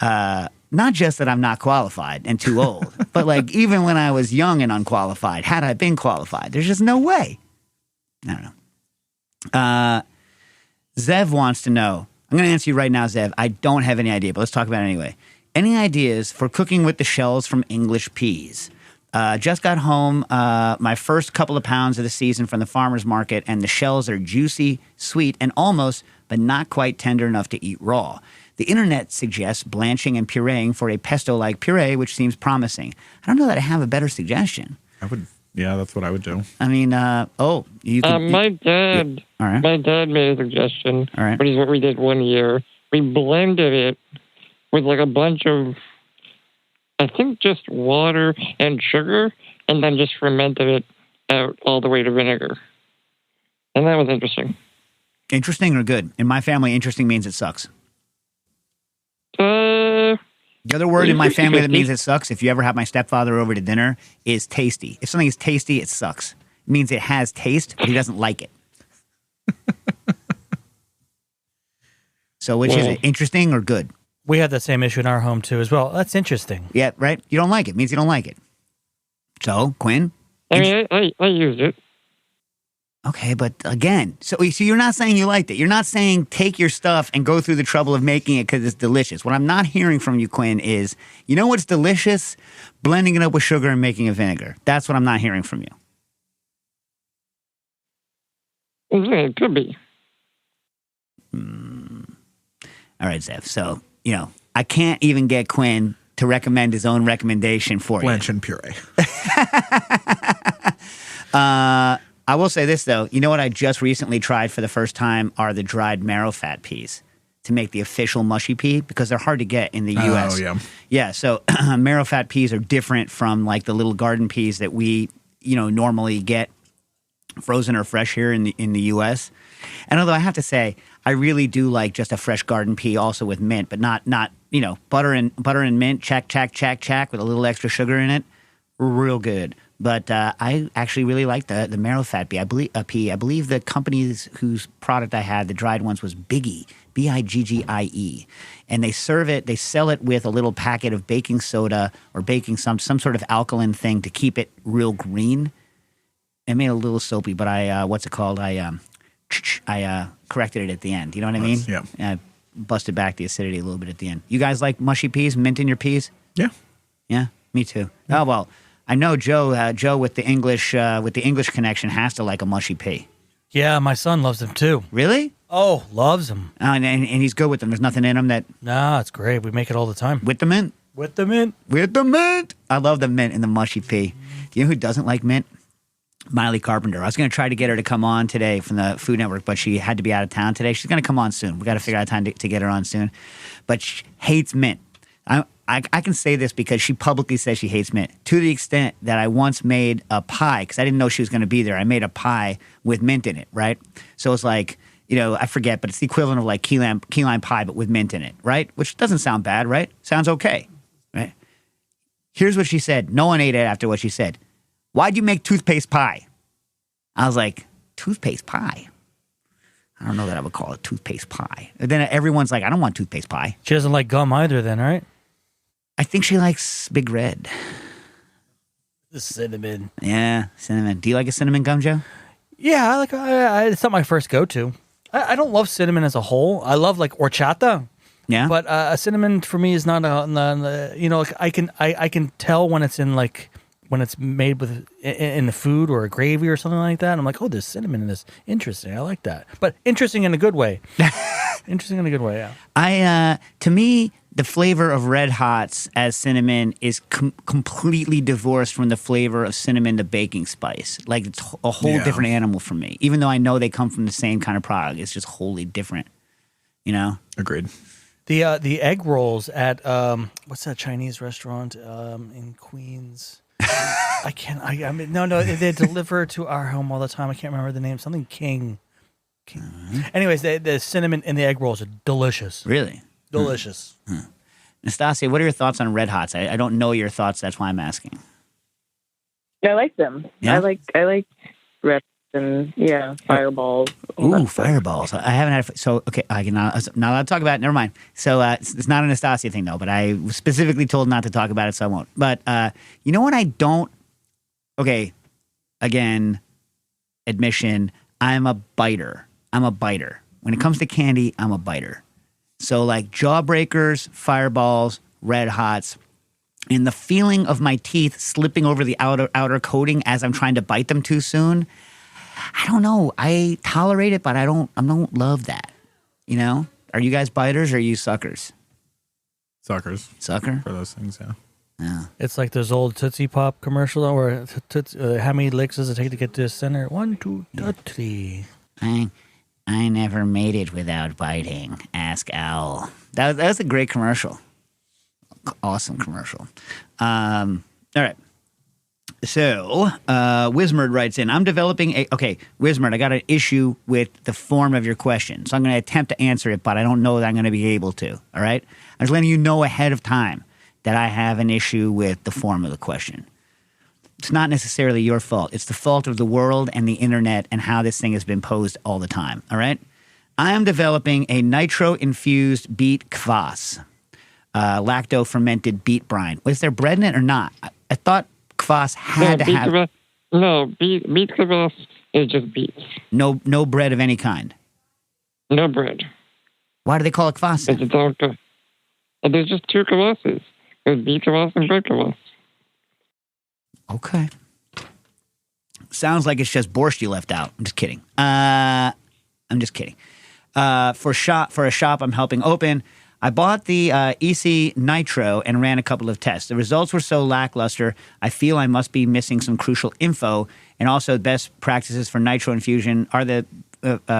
[SPEAKER 1] Not just that I'm not qualified and too old, but, like, even when I was young and unqualified, had I been qualified, there's just no way. I don't know. Zev wants to know. I'm going to answer you right now, Zev. I don't have any idea, but let's talk about it anyway. Any ideas for cooking with the shells from English peas? Just got home my first couple of pounds of the season from the farmer's market, and the shells are juicy, sweet, and almost, but not quite tender enough to eat raw. The internet suggests blanching and pureeing for a pesto-like puree, which seems promising. I don't know that I have a better suggestion.
[SPEAKER 2] Yeah, that's what I would do.
[SPEAKER 1] I mean, you could...
[SPEAKER 4] my dad,
[SPEAKER 1] All right.
[SPEAKER 4] my dad made a suggestion,
[SPEAKER 1] All right.
[SPEAKER 4] which is what we did one year. We blended it with like a bunch of, I think, just water and sugar, and then just fermented it out all the way to vinegar. And that was interesting.
[SPEAKER 1] Interesting or good? In my family, interesting means it sucks. The other word in my family that means it sucks, if you ever have my stepfather over to dinner, is tasty. If something is tasty, it sucks. It means it has taste, but he doesn't like it. So which is it? Interesting or good?
[SPEAKER 3] We had the same issue in our home, too, as well. That's interesting.
[SPEAKER 1] Yeah, right? You don't like it. It means you don't like it. So, Quinn?
[SPEAKER 4] I mean, I used it.
[SPEAKER 1] Okay, but again, so you're not saying you liked it. You're not saying take your stuff and go through the trouble of making it because it's delicious. What I'm not hearing from you, Quinn, is, you know what's delicious? Blending it up with sugar and making a vinegar. That's what I'm not hearing from you.
[SPEAKER 4] It could be.
[SPEAKER 1] All right, Zev. So, I can't even get Quinn to recommend his own recommendation for you.
[SPEAKER 2] Blanch and puree.
[SPEAKER 1] I will say this, though. You know what I just recently tried for the first time are the dried marrow fat peas to make the official mushy pea because they're hard to get in the U.S.
[SPEAKER 2] Oh, yeah.
[SPEAKER 1] Yeah, so marrow fat peas are different from like the little garden peas that we, normally get frozen or fresh here in the U.S. And although I have to say, I really do like just a fresh garden pea also with mint, but not butter and mint, check with a little extra sugar in it, real good. But I actually really like the marrow fat pea. I believe the companies whose product I had, the dried ones, was Biggie, Biggie, and they sell it with a little packet of baking soda or baking some sort of alkaline thing to keep it real green. It made it a little soapy, but I corrected it at the end. You know what I mean?
[SPEAKER 2] Yeah.
[SPEAKER 1] I busted back the acidity a little bit at the end. You guys like mushy peas, mint in your peas?
[SPEAKER 2] Yeah.
[SPEAKER 1] Yeah, me too. Oh well. I know Joe. Joe with the English connection has to like a mushy pea.
[SPEAKER 3] Yeah, my son loves them too.
[SPEAKER 1] Really?
[SPEAKER 3] Oh, loves them.
[SPEAKER 1] And he's good with them. There's nothing in them that
[SPEAKER 3] Nah, it's great. We make it all the time.
[SPEAKER 1] with the mint.
[SPEAKER 3] With the mint.
[SPEAKER 1] With the mint. I love the mint in the mushy pea. Do you know who doesn't like mint? Miley Carpenter. I was going to try to get her to come on today from the Food Network, but she had to be out of town today. She's going to come on soon. We got to figure out a time to get her on soon. But she hates mint. I can say this because she publicly says she hates mint to the extent that I once made a pie because I didn't know she was going to be there. I made a pie with mint in it, right? So it's like, I forget, but it's the equivalent of like key lime pie, but with mint in it, right? Which doesn't sound bad, right? Sounds okay, right? Here's what she said. No one ate it after what she said. Why'd you make toothpaste pie? I was like, toothpaste pie? I don't know that I would call it toothpaste pie. And then everyone's like, I don't want toothpaste pie.
[SPEAKER 3] She doesn't like gum either then, right?
[SPEAKER 1] I think she likes Big Red.
[SPEAKER 3] The cinnamon.
[SPEAKER 1] Yeah, cinnamon. Do you like a cinnamon gum, Joe?
[SPEAKER 3] Yeah, it's not my first go-to. I don't love cinnamon as a whole. I love like horchata.
[SPEAKER 1] Yeah.
[SPEAKER 3] But a cinnamon for me is not like I can tell when it's in like when it's made with in the food or a gravy or something like that. And I'm like, oh, there's cinnamon in this. Interesting. I like that. But interesting in a good way. Interesting in a good way. Yeah.
[SPEAKER 1] To me, the flavor of Red Hots as cinnamon is completely divorced from the flavor of cinnamon, the baking spice. Like it's a whole different animal for me. Even though I know they come from the same kind of product, it's just wholly different.
[SPEAKER 2] Agreed.
[SPEAKER 3] The egg rolls at what's that Chinese restaurant in Queens? I mean no they deliver to our home all the time. I can't remember the name. Something King. Anyways, the cinnamon in the egg rolls are delicious.
[SPEAKER 1] Really?
[SPEAKER 3] Delicious.
[SPEAKER 1] Nastasia, what are your thoughts on Red Hots? I don't know your thoughts. That's why I'm asking.
[SPEAKER 5] I like them.
[SPEAKER 1] Yeah?
[SPEAKER 5] I like red and fireballs.
[SPEAKER 1] Ooh, fireballs. I haven't had. So okay, I can not allowed to talk about it. Never mind. So it's not a Nastasia thing though. But I was specifically told not to talk about it, so I won't. But you know what? I don't. Okay, again, admission. I'm a biter. When it comes to candy, I'm a biter. So like Jawbreakers, Fireballs, Red Hots, and the feeling of my teeth slipping over the outer coating as I'm trying to bite them too soon. I don't know. I tolerate it, but I don't love that. Are you guys biters or are you suckers?
[SPEAKER 2] Suckers.
[SPEAKER 1] Sucker?
[SPEAKER 2] For those things, yeah.
[SPEAKER 1] Yeah.
[SPEAKER 3] It's like those old Tootsie Pop commercial where how many licks does it take to get to the center? 1, 2, 3.
[SPEAKER 1] I never made it without biting. Ask Owl. That was a great commercial. Awesome commercial. All right. So, Wismerd writes in, I'm developing okay, Wismerd, I got an issue with the form of your question. So I'm going to attempt to answer it, but I don't know that I'm going to be able to. All right? I'm just letting you know ahead of time that I have an issue with the form of the question. It's not necessarily your fault. It's the fault of the world and the internet and how this thing has been posed all the time. All right? I am developing a nitro-infused beet kvass, lacto-fermented beet brine. Was there bread in it or not? I thought kvass had to have...
[SPEAKER 4] beet kvass is just beets.
[SPEAKER 1] No bread of any kind?
[SPEAKER 4] No bread.
[SPEAKER 1] Why do they call it kvass then?
[SPEAKER 4] There's just two kvasses. There's beet kvass and bread kvass.
[SPEAKER 1] Okay. Sounds like it's just borscht you left out. I'm just kidding. For a shop I'm helping open, I bought the EC Nitro and ran a couple of tests. The results were so lackluster, I feel I must be missing some crucial info. And also, best practices for nitro infusion are the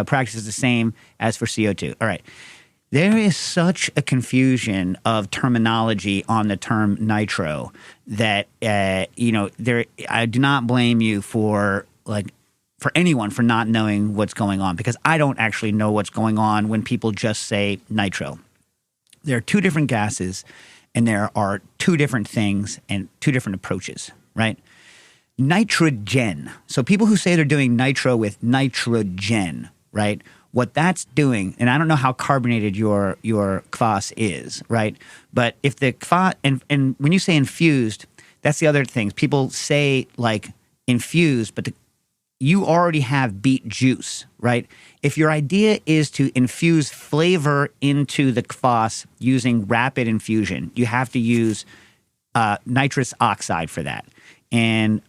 [SPEAKER 1] practices the same as for CO2. All right. There is such a confusion of terminology on the term nitro that I do not blame you for anyone for not knowing what's going on, because I don't actually know what's going on when people just say nitro. There are two different gases, and there are two different things and two different approaches, right? Nitrogen. So people who say they're doing nitro with nitrogen, right? What that's doing, and I don't know how carbonated your kvass is, right? But if the kvass, and when you say infused, that's the other thing. People say like infused, but you already have beet juice, right? If your idea is to infuse flavor into the kvass using rapid infusion, you have to use nitrous oxide for that. And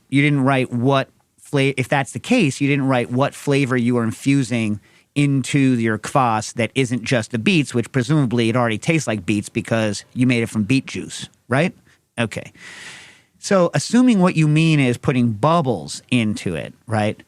[SPEAKER 1] you didn't write what flavor, if that's the case, you didn't write what flavor you are infusing into your kvass that isn't just the beets, which presumably it already tastes like beets because you made it from beet juice, right? Okay. So assuming what you mean is putting bubbles into it, right?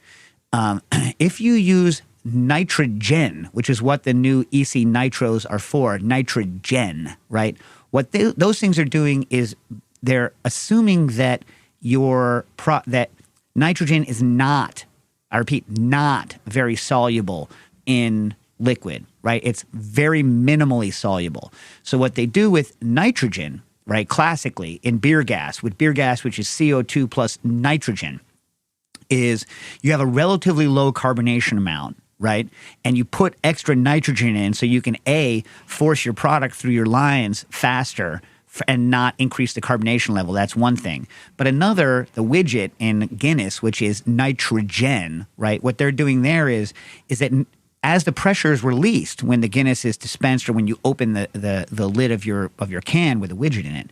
[SPEAKER 1] If you use nitrogen, which is what the new EC Nitros are for, nitrogen, right? What those things are doing is they're assuming that that nitrogen is not, I repeat, not very soluble in liquid, right? It's very minimally soluble. So what they do with nitrogen, right, classically in beer gas, which is CO2 plus nitrogen, is you have a relatively low carbonation amount, right? And you put extra nitrogen in so you can, A, force your product through your lines faster and not increase the carbonation level. That's one thing. But another, the widget in Guinness, which is nitrogen, right? What they're doing there is that as the pressure is released when the Guinness is dispensed or when you open the lid of your can with a widget in it,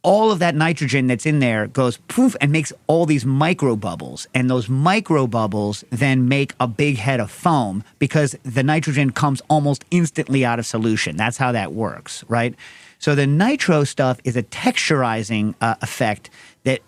[SPEAKER 1] all of that nitrogen that's in there goes poof and makes all these micro bubbles. And those micro bubbles then make a big head of foam because the nitrogen comes almost instantly out of solution. That's how that works, right? So the nitro stuff is a texturizing effect that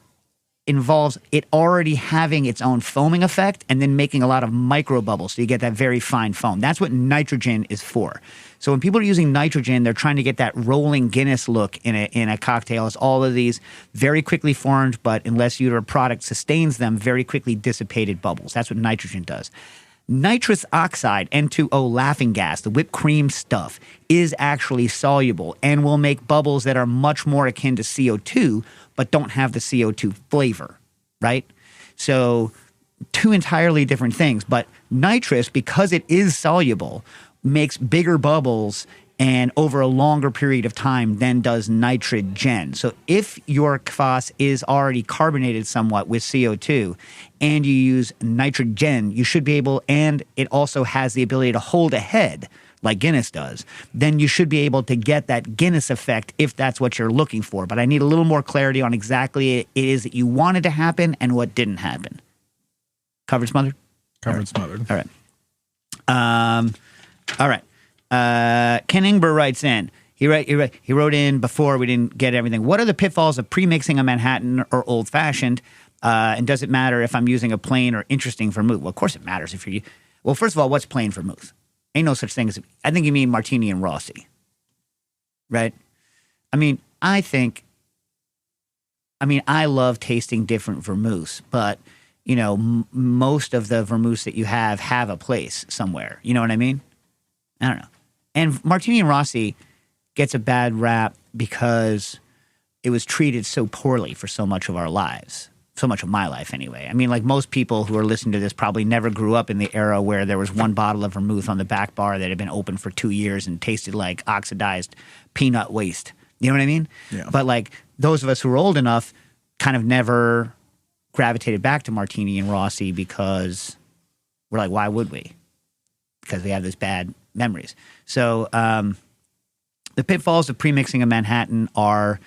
[SPEAKER 1] involves it already having its own foaming effect and then making a lot of micro bubbles. So you get that very fine foam. That's what nitrogen is for. So when people are using nitrogen, they're trying to get that rolling Guinness look in a cocktail. It's all of these very quickly formed, but unless your product sustains them, very quickly dissipated bubbles. That's what nitrogen does. Nitrous oxide, N2O laughing gas, the whipped cream stuff, is actually soluble and will make bubbles that are much more akin to CO2, but don't have the CO2 flavor, right? So two entirely different things. But nitrous, because it is soluble, makes bigger bubbles and over a longer period of time than does nitrogen. So if your kvass is already carbonated somewhat with CO2 and you use nitrogen, you should be able, and it also has the ability to hold a head like Guinness does, then you should be able to get that Guinness effect if that's what you're looking for. But I need a little more clarity on exactly it is that you wanted to happen and what didn't happen. Covered, smothered?
[SPEAKER 2] Covered, smothered.
[SPEAKER 1] All right. All right. Ken Ingber writes in. He wrote in before we didn't get everything. What are the pitfalls of pre-mixing a Manhattan or old-fashioned? And does it matter if I'm using a plain or interesting vermouth? Well, of course it matters if you're. Well, first of all, what's plain vermouth? Ain't no such thing as. I think you mean Martini and Rossi, right? I mean, I love tasting different vermouths, but you know, most of the vermouths that you have a place somewhere. You know what I mean? I don't know. And Martini and Rossi gets a bad rap because it was treated so poorly for so much of our lives. So much of my life, anyway. I mean, like most people who are listening to this probably never grew up in the era where there was one bottle of vermouth on the back bar that had been open for 2 years and tasted like oxidized peanut waste. You know what I mean?
[SPEAKER 2] Yeah.
[SPEAKER 1] But like those of us who are old enough kind of never gravitated back to Martini and Rossi because we're like, why would we? Because we have this bad memories. So the pitfalls of premixing a Manhattan are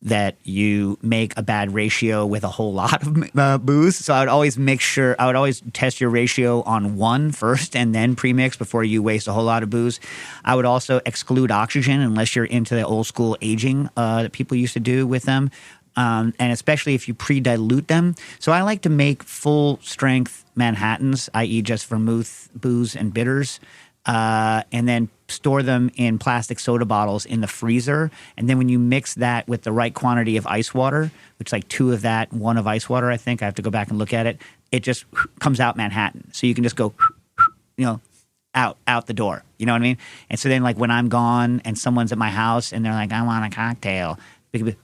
[SPEAKER 1] that you make a bad ratio with a whole lot of booze. So I would always test your ratio on 1 first and then premix before you waste a whole lot of booze. I would also exclude oxygen unless you're into the old school aging that people used to do with them. And especially if you pre-dilute them. So I like to make full strength Manhattans, i.e. just vermouth, booze, and bitters, and then store them in plastic soda bottles in the freezer. And then when you mix that with the right quantity of ice water, which is like 2 of that, 1 of ice water, I think. I have to go back and look at it. It just comes out Manhattan. So you can just go, out the door. You know what I mean? And so then like when I'm gone and someone's at my house and they're like, I want a cocktail, it could be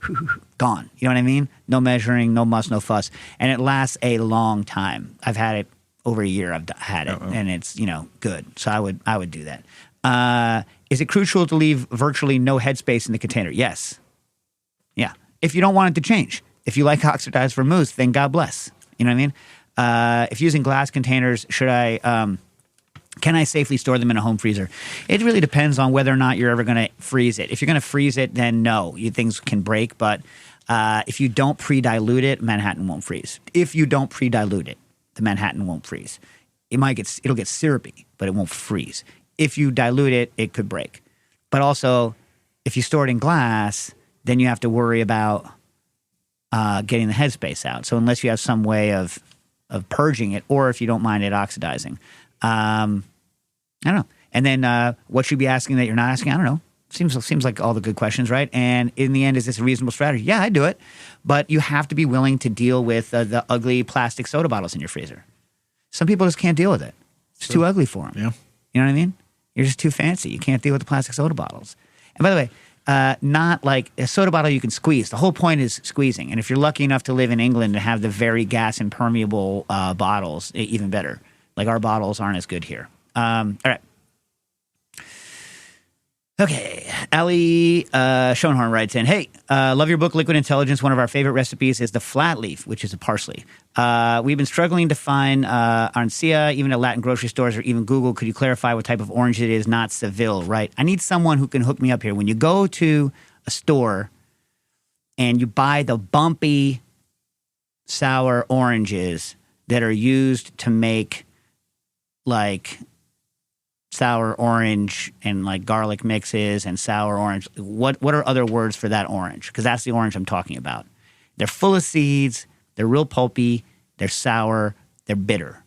[SPEAKER 1] gone. You know what I mean? No measuring, no muss, no fuss. And it lasts a long time. I've had it over a year. I've had it, and it's good. So I would do that. Is it crucial to leave virtually no headspace in the container? Yes. Yeah. If you don't want it to change. If you like oxidized vermouth, then God bless. You know what I mean? If using glass containers, can I safely store them in a home freezer? It really depends on whether or not you're ever going to freeze it. If you're going to freeze it, then no, things can break. But if you don't pre-dilute it, Manhattan won't freeze. If you don't pre-dilute it, the Manhattan won't freeze. It'll get syrupy, but it won't freeze. If you dilute it, it could break. But also, if you store it in glass, then you have to worry about getting the headspace out. So unless you have some way of purging it, or if you don't mind it oxidizing. I don't know. And then what should you be asking that you're not asking? I don't know. Seems like all the good questions, right? And in the end, is this a reasonable strategy? Yeah, I'd do it. But you have to be willing to deal with the ugly plastic soda bottles in your freezer. Some people just can't deal with it. It's too ugly for them.
[SPEAKER 2] Yeah.
[SPEAKER 1] You know what I mean? You're just too fancy. You can't deal with the plastic soda bottles. And by the way, not like a soda bottle you can squeeze. The whole point is squeezing. And if you're lucky enough to live in England and have the very gas impermeable bottles, even better. Like our bottles aren't as good here. All right. Okay. Ali Schoenhorn writes in, hey, love your book, Liquid Intelligence. One of our favorite recipes is the flat leaf, which is a parsley. We've been struggling to find Arncia, even at Latin grocery stores or even Google. Could you clarify what type of orange it is? Not Seville, right? I need someone who can hook me up here. When you go to a store and you buy the bumpy sour oranges that are used to make like sour orange and like garlic mixes and sour orange. What are other words for that orange? Because that's the orange I'm talking about. They're full of seeds. They're real pulpy. They're sour. They're bitter.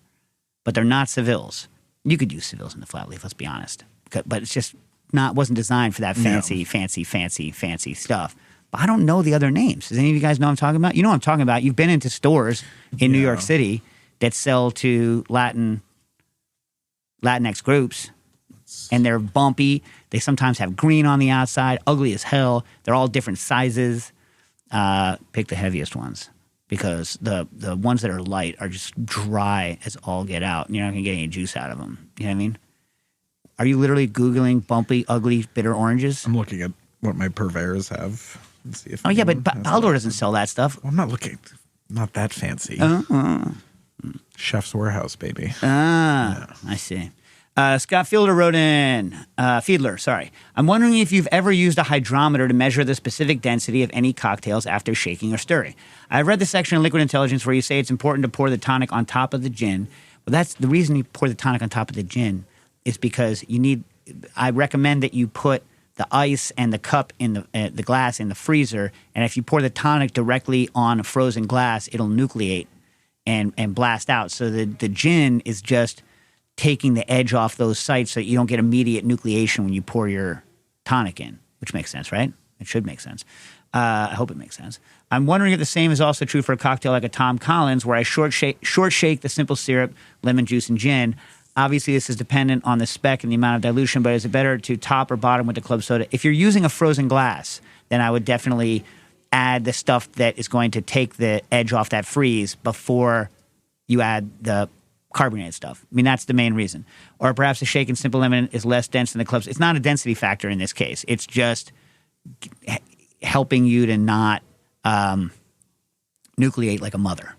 [SPEAKER 1] But they're not Sevilles. You could use Sevilles in the flat leaf, let's be honest. But it's just wasn't designed for that fancy stuff. But I don't know the other names. Does any of you guys know what I'm talking about? You know what I'm talking about. You've been into stores in New York City that sell to Latinx groups, and they're bumpy. They sometimes have green on the outside, ugly as hell. They're all different sizes. Pick the heaviest ones because the ones that are light are just dry as all get out. And you're not going to get any juice out of them. You know what I mean? Are you literally Googling bumpy, ugly, bitter oranges?
[SPEAKER 2] I'm looking at what my purveyors have. And see if
[SPEAKER 1] but Baldor doesn't sell that stuff.
[SPEAKER 2] Well, I'm not looking. Not that fancy. Chef's Warehouse, baby.
[SPEAKER 1] I see. Scott Fiedler wrote in, I'm wondering if you've ever used a hydrometer to measure the specific density of any cocktails after shaking or stirring. I've read the section in Liquid Intelligence where you say it's important to pour the tonic on top of the gin. Well, that's the reason you pour the tonic on top of the gin is because I recommend that you put the ice and the cup in the glass in the freezer, and if you pour the tonic directly on a frozen glass, it'll nucleate and blast out. So the gin is just taking the edge off those sites so that you don't get immediate nucleation when you pour your tonic in, which makes sense, right? It should make sense. I hope it makes sense. I'm wondering if the same is also true for a cocktail like a Tom Collins, where I short shake the simple syrup, lemon juice, and gin. Obviously, this is dependent on the spec and the amount of dilution, but is it better to top or bottom with the club soda? If you're using a frozen glass, then I would definitely add the stuff that is going to take the edge off that freeze before you add the carbonated stuff. I mean, that's the main reason. Or perhaps the shaken simple lemon is less dense than the clubs. It's not a density factor in this case. It's just helping you to not nucleate like a mother.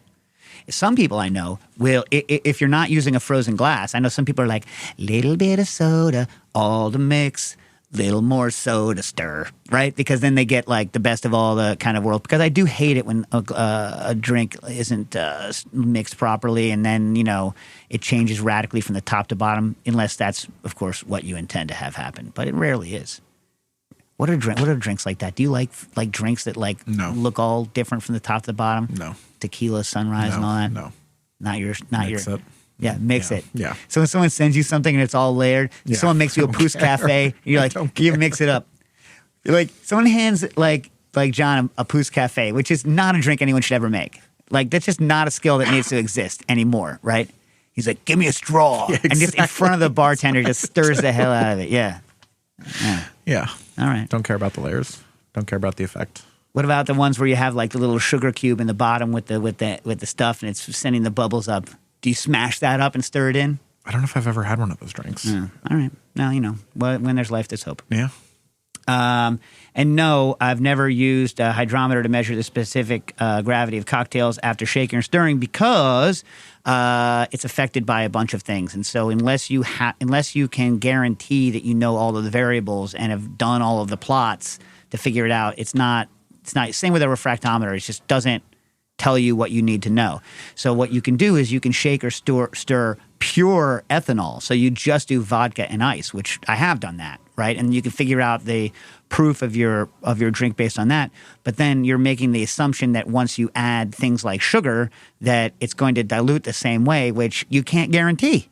[SPEAKER 1] Some people I know will, if you're not using a frozen glass, I know some people are like, little bit of soda, all to mix, little more soda stir, right? Because then they get like the best of all the kind of world. Because I do hate it when a drink isn't mixed properly, and then it changes radically from the top to bottom, unless that's of course what you intend to have happen. But it rarely is. What are drinks like that? Do you like drinks that
[SPEAKER 2] No.
[SPEAKER 1] look all different from the top to the bottom?
[SPEAKER 2] No.
[SPEAKER 1] Tequila, sunrise, and all that.
[SPEAKER 2] No.
[SPEAKER 1] Not your.
[SPEAKER 2] It.
[SPEAKER 1] Yeah, mix it.
[SPEAKER 2] Yeah.
[SPEAKER 1] So when someone sends you something and it's all layered, someone makes you a Pousse Cafe, you're like, you mix it up. You're like, someone hands like John a Pousse Cafe, which is not a drink anyone should ever make. Like, that's just not a skill that needs to exist anymore, right? He's like, give me a straw.
[SPEAKER 2] Yeah,
[SPEAKER 1] And just in front of the bartender just stirs the hell out of it. Yeah.
[SPEAKER 2] Yeah.
[SPEAKER 1] All right.
[SPEAKER 2] Don't care about the layers. Don't care about the effect.
[SPEAKER 1] What about the ones where you have like the little sugar cube in the bottom with the stuff and it's sending the bubbles up? Do you smash that up and stir it in?
[SPEAKER 2] I don't know if I've ever had one of those drinks.
[SPEAKER 1] Yeah. All right. Now, when there's life, there's hope.
[SPEAKER 2] Yeah.
[SPEAKER 1] And no, I've never used a hydrometer to measure the specific gravity of cocktails after shaking or stirring because it's affected by a bunch of things. And so unless you can guarantee that you know all of the variables and have done all of the plots to figure it out, it's not same with a refractometer. It just doesn't tell you what you need to know. So what you can do is you can shake or stir pure ethanol. So you just do vodka and ice, which I have done that, right? And you can figure out the proof of your drink based on that. But then you're making the assumption that once you add things like sugar, that it's going to dilute the same way, which you can't guarantee.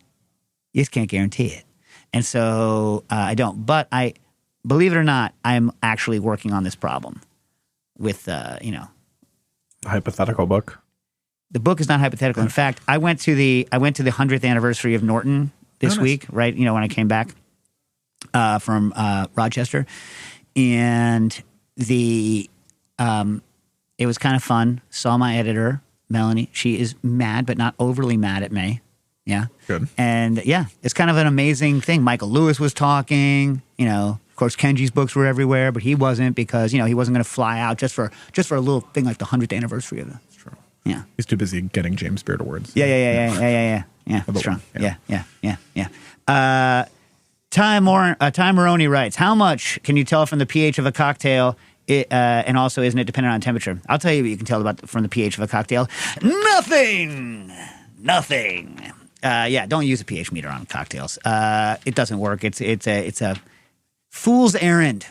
[SPEAKER 1] You just can't guarantee it. And so I don't. But believe it or not, I'm actually working on this problem with,
[SPEAKER 2] Hypothetical book.
[SPEAKER 1] The book is not hypothetical. In fact, I went to the 100th anniversary of Norton this week, right? When I came back from Rochester, and it was kind of fun. Saw my editor, Melanie. She is mad, but not overly mad at me. Yeah,
[SPEAKER 2] Good.
[SPEAKER 1] And yeah, it's kind of an amazing thing. Michael Lewis was talking. Of course, Kenji's books were everywhere, but he wasn't because he wasn't going to fly out just for a little thing like the 100th anniversry of it.
[SPEAKER 2] That's true.
[SPEAKER 1] Yeah,
[SPEAKER 2] He's too busy getting James Beard awards.
[SPEAKER 1] Yeah.
[SPEAKER 2] Other
[SPEAKER 1] Strong.
[SPEAKER 2] one,
[SPEAKER 1] Yeah. Ty Maroney writes, how much can you tell from the pH of a cocktail? And also, isn't it dependent on temperature? I'll tell you what you can tell from the pH of a cocktail. Nothing. Don't use a pH meter on cocktails. It doesn't work. It's a fool's errand.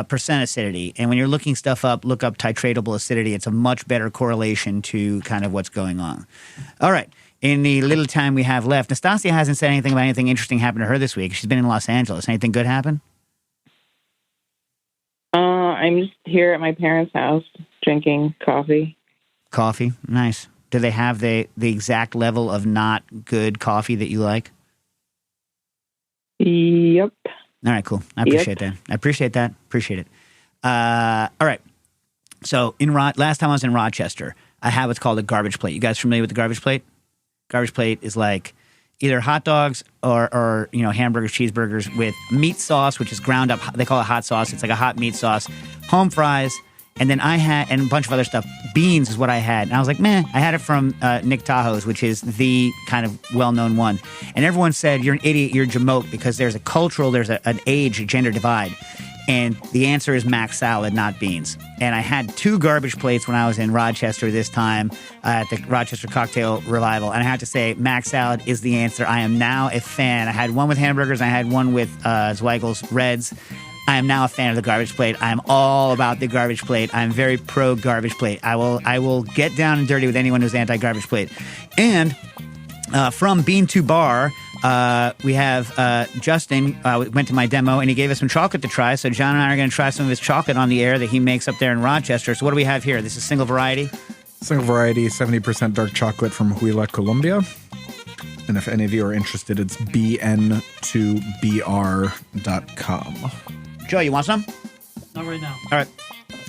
[SPEAKER 1] Percent acidity. And when you're looking stuff up, look up titratable acidity. It's a much better correlation to kind of what's going on. All right. In the little time we have left, Nastasia hasn't said anything about anything interesting happened to her this week. She's been in Los Angeles. Anything good happen?
[SPEAKER 5] I'm just here at my parents' house drinking coffee.
[SPEAKER 1] Coffee? Nice. Do they have the exact level of not good coffee that you like?
[SPEAKER 5] Yep.
[SPEAKER 1] All right, cool. I appreciate that. Appreciate it. All right. So last time I was in Rochester, I have what's called a garbage plate. You guys familiar with the garbage plate? Garbage plate is like either hot dogs or hamburgers, cheeseburgers with meat sauce, which is ground up. They call it hot sauce. It's like a hot meat sauce, home fries, and then and a bunch of other stuff. Beans is what I had. And I was like, man, I had it from Nick Tahoe's, which is the kind of well-known one. And everyone said, you're an idiot, you're a jamoke, because there's an age, a gender divide. And the answer is mac salad, not beans. And I had 2 garbage plates when I was in Rochester this time at the Rochester Cocktail Revival. And I have to say, mac salad is the answer. I am now a fan. I had one with hamburgers. And I had one with Zweigel's Reds. I am now a fan of the garbage plate. I am all about the garbage plate. I am very pro garbage plate. I will get down and dirty with anyone who's anti-garbage plate. And from Bean to Bar, we have Justin went to my demo and he gave us some chocolate to try. So John and I are going to try some of his chocolate on the air that he makes up there in Rochester. So what do we have here? This is single variety.
[SPEAKER 2] Single variety, 70% dark chocolate from Huila, Colombia. And if any of you are interested, it's bn2br.com.
[SPEAKER 1] Joe, you want some?
[SPEAKER 3] Not right now.
[SPEAKER 1] All right.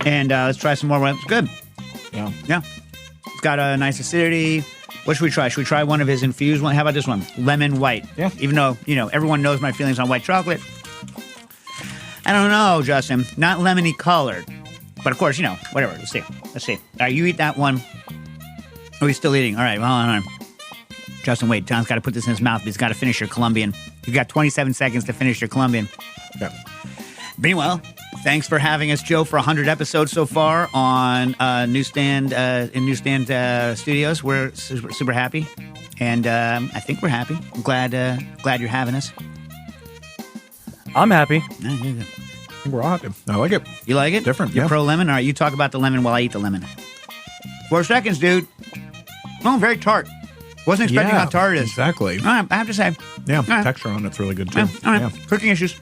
[SPEAKER 1] And let's try some more. It's good.
[SPEAKER 2] Yeah.
[SPEAKER 1] Yeah. It's got a nice acidity. What should we try? Should we try one of his infused one? How about this one? Lemon white.
[SPEAKER 2] Yeah.
[SPEAKER 1] Even though, everyone knows my feelings on white chocolate. I don't know, Justin. Not lemony colored. But of course, whatever. Let's see. All right, you eat that one. Are we still eating? All right, well, hold on. Justin, wait. John's got to put this in his mouth, but he's got to finish your Colombian. You've got 27 seconds to finish your Colombian.
[SPEAKER 2] Yeah.
[SPEAKER 1] Meanwhile, thanks for having us, Joe, for 100 episodes so far on Newsstand Studios. We're super happy, and I think we're happy. I'm glad you're having us.
[SPEAKER 3] I'm happy.
[SPEAKER 2] We're all happy. I like it.
[SPEAKER 1] You like it?
[SPEAKER 2] Different.
[SPEAKER 1] You're
[SPEAKER 2] yeah.
[SPEAKER 1] pro lemon? All right, you talk about the lemon while I eat the lemon. 4 seconds, dude. Oh, very tart. Wasn't expecting how tart it is.
[SPEAKER 2] Exactly.
[SPEAKER 1] All right, I have to say.
[SPEAKER 2] Yeah,
[SPEAKER 1] All right.
[SPEAKER 2] texture on it's really good too.
[SPEAKER 1] All right.
[SPEAKER 2] Yeah.
[SPEAKER 1] Cooking issues.